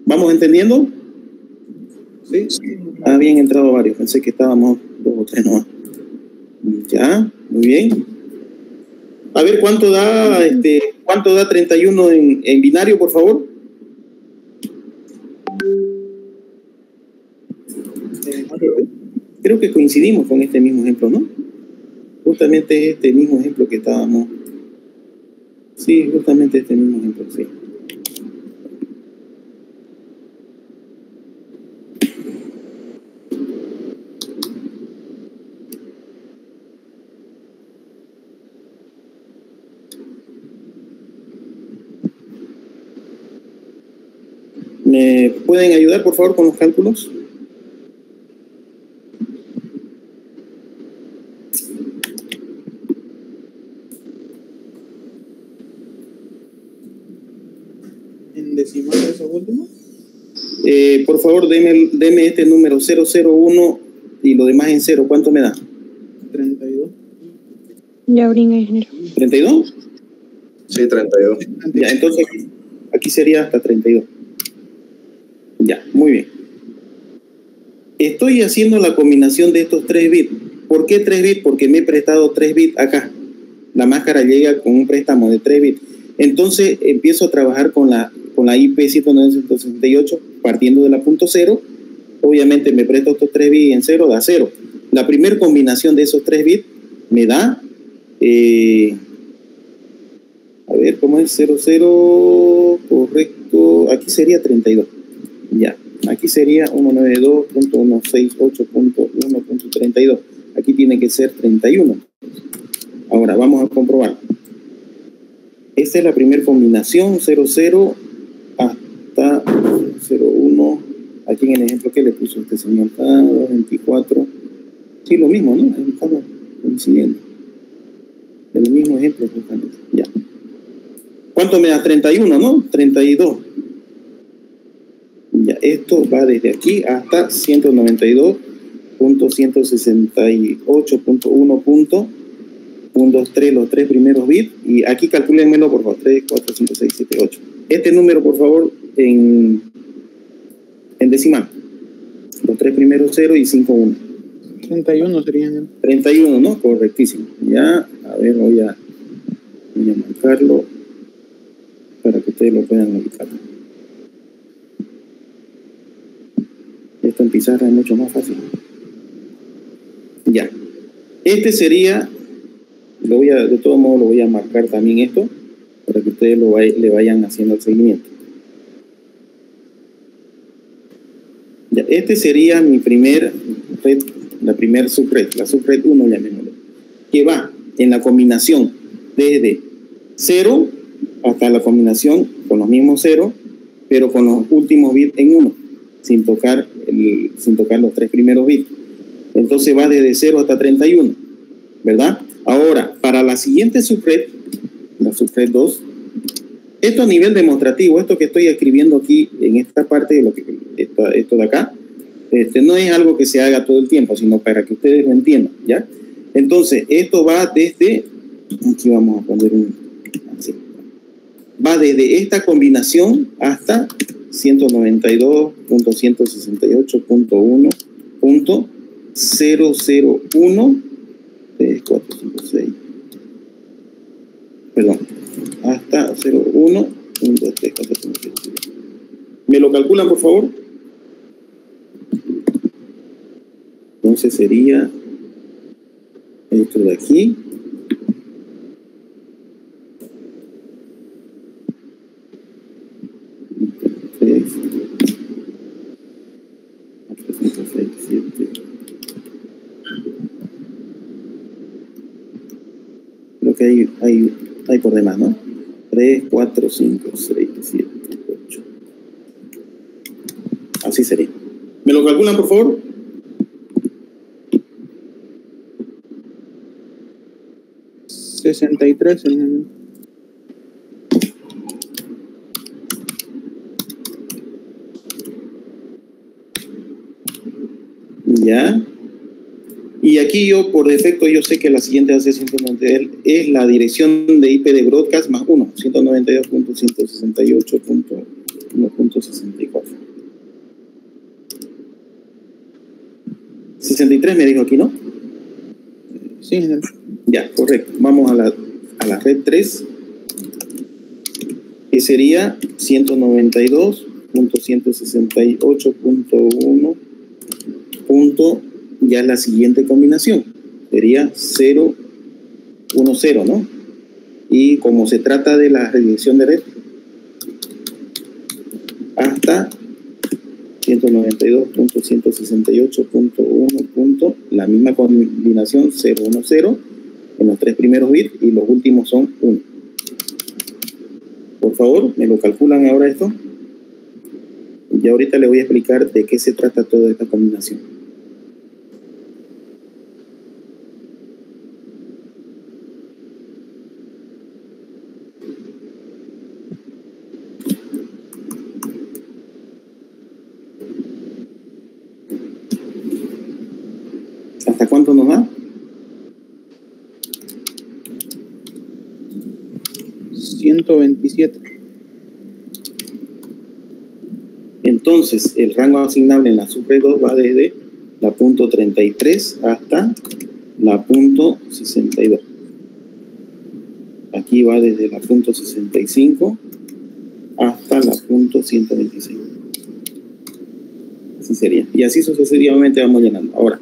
¿Vamos entendiendo? Sí. Habían entrado varios. Pensé que estábamos 2 o 3 nomás. Ya, muy bien. A ver, ¿cuánto da 31 en binario, por favor? Creo que coincidimos con este mismo ejemplo, ¿no? Justamente este mismo ejemplo que estábamos... Sí, justamente este mismo ejemplo, sí. ¿Me pueden ayudar, por favor, con los cálculos? ¿En decimal eso último? Por favor, deme este número 001 y lo demás en 0. ¿Cuánto me da? 32. Ya brinca, ingeniero. ¿32? Sí, 32. Ya, entonces aquí sería hasta 32. Ya, muy bien. Estoy haciendo la combinación de estos 3 bits. ¿Por qué 3 bits? Porque me he prestado 3 bits acá. La máscara llega con un préstamo de 3 bits. Entonces empiezo a trabajar con la IP 192.168 partiendo de la punto 0. Obviamente me presto estos 3 bits en 0, da 0. La primera combinación de esos 3 bits me da, a ver, ¿cómo es? 00, correcto, aquí sería 32. Ya, aquí sería 192.168.1.32. Aquí tiene que ser 31. Ahora vamos a comprobar. Esta es la primera combinación, 00 hasta 01. Aquí en el ejemplo que le puso este señor, 24. Sí, lo mismo, ¿no? Estamos coincidiendo. El mismo ejemplo, justamente. Ya. ¿Cuánto me da? 31, ¿no? 32. Ya, esto va desde aquí hasta 192.168.1.123, los 3 primeros bits. Y aquí calcúlenmelo, por favor. 3, 4, 5, 6, 7, 8. Este número, por favor, en decimal. Los 3 primeros 0 y 5, 1. 31 serían. 31, ¿no? Correctísimo. Ya, a ver, voy a marcarlo para que ustedes lo puedan ubicar. Esto en pizarra es mucho más fácil. Ya. Este sería, de todo modo lo voy a marcar también esto, para que ustedes le vayan haciendo el seguimiento. Ya, este sería mi primer red, la primer subred, la subred 1, llamémoslo, que va en la combinación desde 0 hasta la combinación con los mismos 0, pero con los últimos bits en 1, sin tocar los 3 primeros bits. Entonces va desde 0 hasta 31, ¿verdad? Ahora, para la siguiente subred, la subred 2, esto a nivel demostrativo, esto que estoy escribiendo aquí en esta parte, esto de acá, no es algo que se haga todo el tiempo, sino para que ustedes lo entiendan, ¿ya? Entonces, esto va desde, aquí vamos a poner así, va desde esta combinación hasta 192.168.1.001, 3, 4, 5, 6, perdón, hasta 01, 1, 2, 3, 4, 5, 6, 7. ¿Me lo calculan, por favor? Entonces sería esto de aquí. Creo que hay por demás, ¿no? 3, 4, 5, 6, 7, 8. Así sería. ¿Me lo calculan, por favor? $63 serían. Ya. Y aquí yo, por defecto, yo sé que la siguiente va a ser 192, es la dirección de IP de broadcast más 1, 192.168.1.64. 63 me dijo aquí, ¿no? Sí, general. Ya, correcto. Vamos a la red 3, que sería 192.168.1. Ya la siguiente combinación sería 0, 1, 0, ¿no? Y como se trata de la redirección de red, hasta 192.168.1. La misma combinación 0, 1, 0 en los 3 primeros bits y los últimos son 1. Por favor, ¿me lo calculan ahora esto? Y ahorita le voy a explicar de qué se trata toda esta combinación. ¿Hasta cuánto nos da? 127. Entonces, el rango asignable en la subred 2 va desde la punto 33 hasta la punto 62. Aquí va desde la punto 65 hasta la punto 126. Así sería. Y así sucesivamente vamos llenando. Ahora,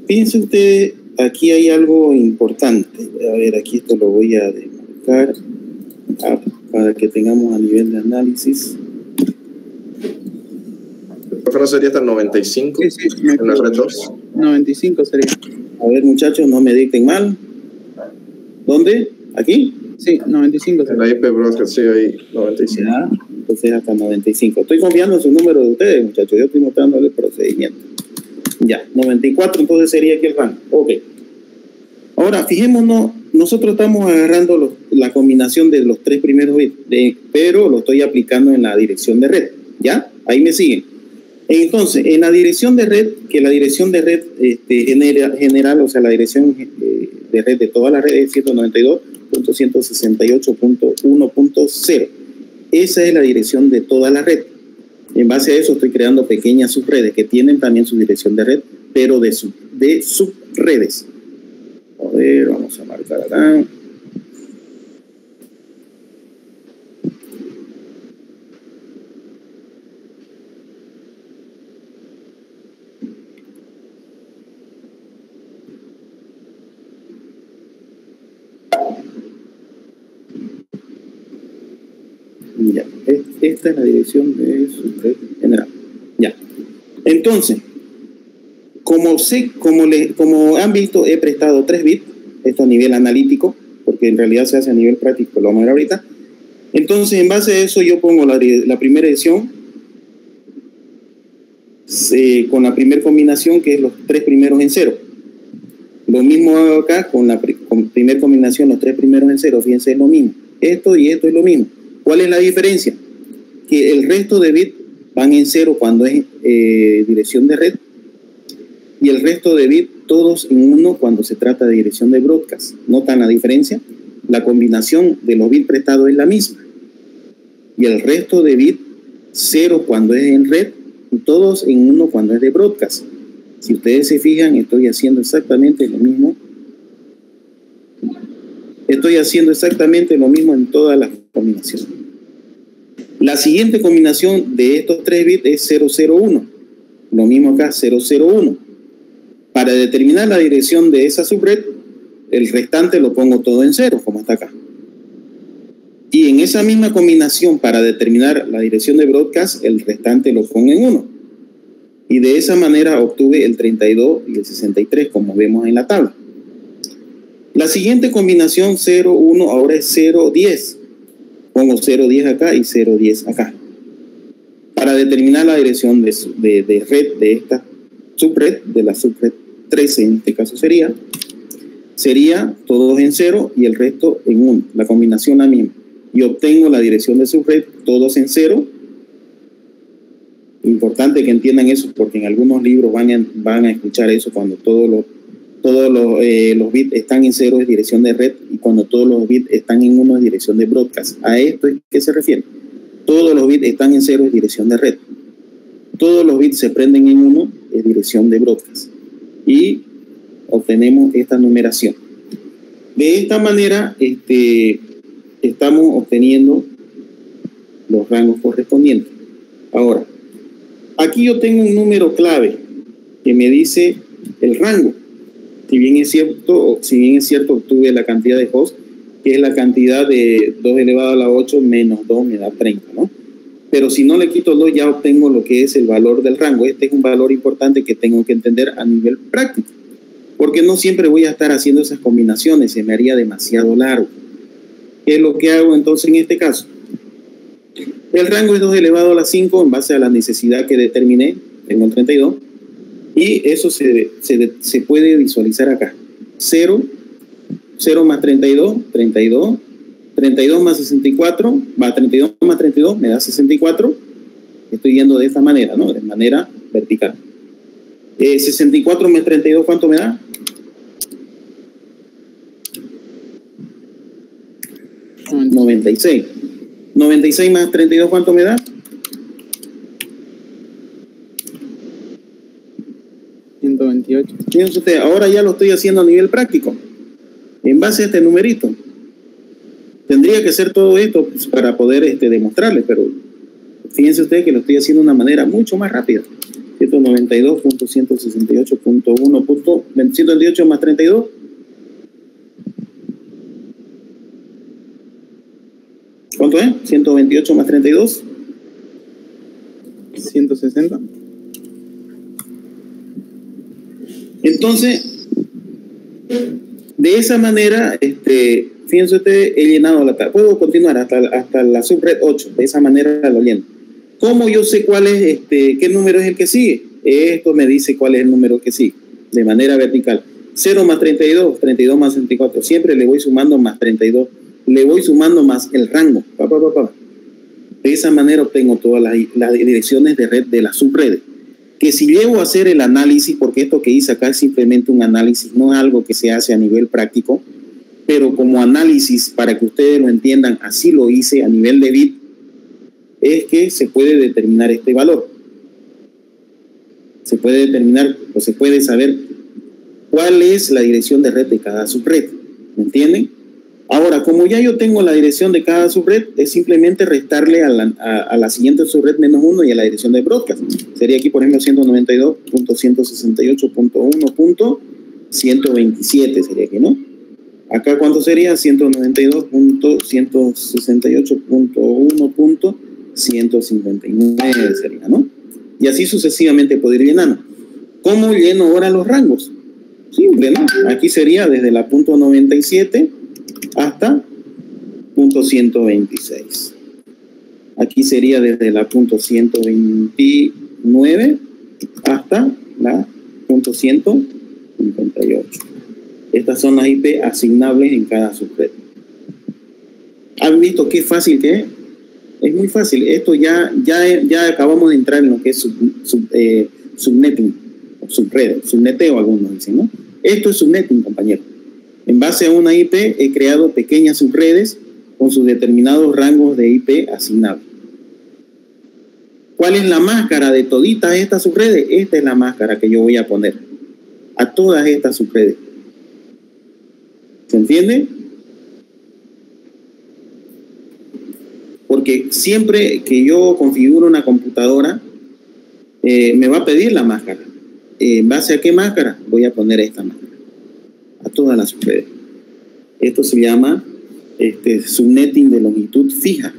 fíjense ustedes, aquí hay algo importante. A ver, aquí esto lo voy a demarcar para que tengamos a nivel de análisis. ¿No sería hasta el 95 Sí, en la red 2? 95 sería. A ver, muchachos, no me dicten mal. ¿Dónde? ¿Aquí? Sí, 95 En sería. la IP Broadcast, sí, ahí 95. Ya, entonces hasta 95. Estoy confiando en su número de ustedes, muchachos. Yo estoy mostrándole el procedimiento. Ya, 94, entonces sería aquí el rango. Ok. Ahora, fijémonos, nosotros estamos agarrando la combinación de los tres primeros bits, pero lo estoy aplicando en la dirección de red. ¿Ya? Ahí me siguen. Entonces, en la dirección de red, que la dirección de red general, o sea, la dirección de red de toda la red es 192.168.1.0. Esa es la dirección de toda la red. En base a eso estoy creando pequeñas subredes que tienen también su dirección de red, pero de subredes. A ver, vamos a marcar acá. Ya, esta es la dirección de subred general. Ya. Entonces, como han visto, he prestado 3 bits, esto a nivel analítico, porque en realidad se hace a nivel práctico, lo vamos a ver ahorita. Entonces, en base a eso, yo pongo la primera edición con la primera combinación, que es los 3 primeros en 0. Lo mismo hago acá con la primera combinación, los 3 primeros en 0. Fíjense, es lo mismo. Esto y esto es lo mismo. ¿Cuál es la diferencia? Que el resto de bits van en 0 cuando es dirección de red, y el resto de bits todos en 1 cuando se trata de dirección de broadcast. ¿Notan la diferencia? La combinación de los bits prestados es la misma, y el resto de bits 0 cuando es en red y todos en 1 cuando es de broadcast. Si ustedes se fijan, estoy haciendo exactamente lo mismo. Estoy haciendo exactamente lo mismo en todas las combinaciones. La siguiente combinación de estos 3 bits es 001. Lo mismo acá, 001. Para determinar la dirección de esa subred, el restante lo pongo todo en 0, como está acá. Y en esa misma combinación, para determinar la dirección de broadcast, el restante lo pongo en 1. Y de esa manera obtuve el 32 y el 63, como vemos en la tabla. La siguiente combinación 0,1 ahora es 0,10. Pongo 0,10 acá y 0,10 acá. Para determinar la dirección de red de esta subred, de la subred 13 en este caso sería todos en 0 y el resto en 1. La combinación la misma. Y obtengo la dirección de subred, todos en 0. Importante que entiendan eso, porque en algunos libros van a escuchar eso cuando todos los bits están en 0 es dirección de red, y cuando todos los bits están en 1 es dirección de broadcast. ¿A esto es qué se refiere? Todos los bits están en 0 es dirección de red. Todos los bits se prenden en 1 es dirección de broadcast. Y obtenemos esta numeración. De esta manera estamos obteniendo los rangos correspondientes. Ahora, aquí yo tengo un número clave que me dice el rango. Si bien es cierto, obtuve la cantidad de hosts, que es la cantidad de 2 elevado a la 8 menos 2 me da 30, ¿no? Pero si no le quito 2, ya obtengo lo que es el valor del rango. Este es un valor importante que tengo que entender a nivel práctico, porque no siempre voy a estar haciendo esas combinaciones, se me haría demasiado largo. ¿Qué es lo que hago entonces en este caso? El rango es 2 elevado a la 5 en base a la necesidad que determiné, tengo el 32, y eso se puede visualizar acá. 0 más 32, 32, 32 más 64, va 32 más 32, me da 64. Estoy yendo de esta manera, ¿no? De manera vertical. 64 más 32, ¿cuánto me da? 96. 96 más 32, ¿cuánto me da? 128. Fíjense ustedes, ahora ya lo estoy haciendo a nivel práctico. En base a este numerito. Tendría que hacer todo esto pues, para poder demostrarles, pero fíjense ustedes que lo estoy haciendo de una manera mucho más rápida. 192.168.1. 128 más 32. ¿Cuánto es? 128 más 32. 160. Entonces, de esa manera, fíjense ustedes, he llenado la tabla. Puedo continuar hasta la subred 8. De esa manera lo lleno. ¿Cómo yo sé cuál es, qué número es el que sigue? Esto me dice cuál es el número que sigue, de manera vertical. 0 más 32, 32 más 64. Siempre le voy sumando más 32. Le voy sumando más el rango. De esa manera obtengo todas las direcciones de red de las subredes. Que si llego a hacer el análisis, porque esto que hice acá es simplemente un análisis, no es algo que se hace a nivel práctico, pero como análisis, para que ustedes lo entiendan, así lo hice a nivel de bit, es que se puede determinar este valor. Se puede determinar o se puede saber cuál es la dirección de red de cada subred. ¿Me entienden? Ahora, como ya yo tengo la dirección de cada subred, es simplemente restarle a la siguiente subred menos 1 y a la dirección de broadcast. Sería aquí, por ejemplo, 192.168.1.127 sería aquí, ¿no? Acá, ¿cuánto sería? 192.168.1.159 sería, ¿no? Y así sucesivamente poder ir llenando. ¿Cómo lleno ahora los rangos? Simple, ¿no? Aquí sería desde la punto 97 hasta punto 126. Aquí sería desde la punto 129 hasta la punto 158. Estas son las IP asignables en cada subred. ¿Han visto qué fácil que es? Es muy fácil. Esto ya acabamos de entrar en lo que es subnetting, subneteo algunos dicen, ¿no? Esto es subnetting, compañero. En base a una IP he creado pequeñas subredes con sus determinados rangos de IP asignables. ¿Cuál es la máscara de toditas estas subredes? Esta es la máscara que yo voy a poner a todas estas subredes. ¿Se entiende? Porque siempre que yo configuro una computadora, me va a pedir la máscara. ¿En base a qué máscara? Voy a poner esta máscara a todas las subredes. Esto se llama subnetting de longitud fija.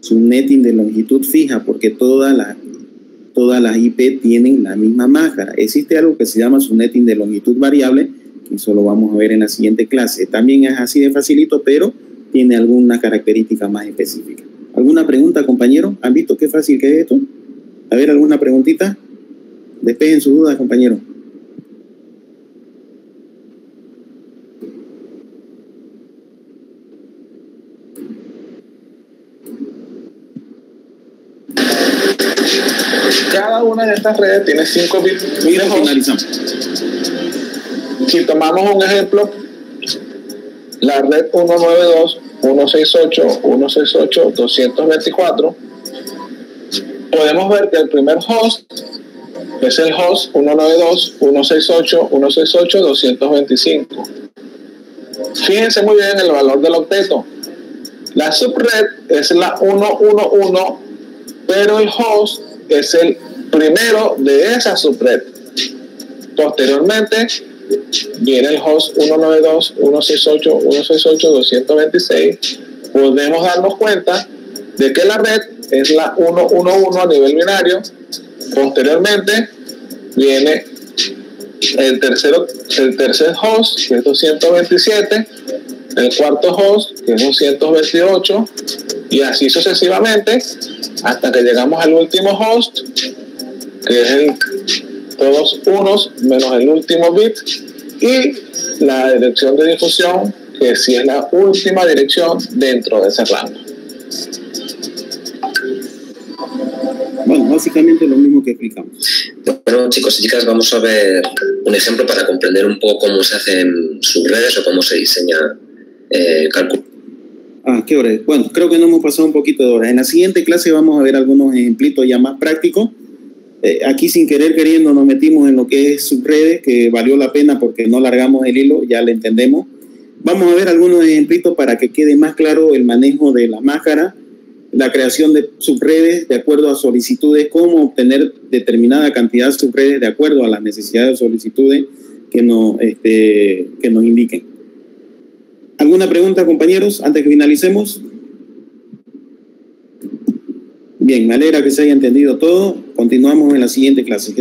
Subnetting de longitud fija, porque todas las IP tienen la misma máscara. Existe algo que se llama subnetting de longitud variable, que eso lo vamos a ver en la siguiente clase. También es así de facilito, pero tiene alguna característica más específica. ¿Alguna pregunta, compañero? ¿Han visto qué fácil que es esto? A ver, ¿alguna preguntita? Despejen sus dudas, compañero. Cada una de estas redes tiene 5 bits. Mira, finalizamos. Si tomamos un ejemplo, la red 192.168.168.224, podemos ver que el primer host es el host 192.168.168.225. Fíjense muy bien en el valor del octeto. La subred es la 111, pero el host es el primero de esa subred. Posteriormente viene el host 192.168.168.226. Podemos darnos cuenta de que la red es la 111 a nivel binario. Posteriormente viene el tercer host, que es 227, el cuarto host, que es 228, y así sucesivamente hasta que llegamos al último host, que es todos unos menos el último bit, y la dirección de difusión, que sí es la última dirección dentro de ese rango. Bueno, básicamente lo mismo que explicamos. Bueno, chicos y chicas, vamos a ver un ejemplo para comprender un poco cómo se hacen subredes o cómo se diseña cálculo. ¿Qué hora es? Bueno, creo que nos hemos pasado un poquito de horas. En la siguiente clase vamos a ver algunos ejemplitos ya más prácticos. Aquí sin querer queriendo nos metimos en lo que es subredes, que valió la pena porque no largamos el hilo, ya lo entendemos. Vamos a ver algunos ejemplitos para que quede más claro el manejo de la máscara, la creación de subredes de acuerdo a solicitudes, cómo obtener determinada cantidad de subredes de acuerdo a las necesidades de solicitudes que nos indiquen. ¿Alguna pregunta, compañeros, antes que finalicemos? Bien, me alegra que se haya entendido todo. Continuamos en la siguiente clase.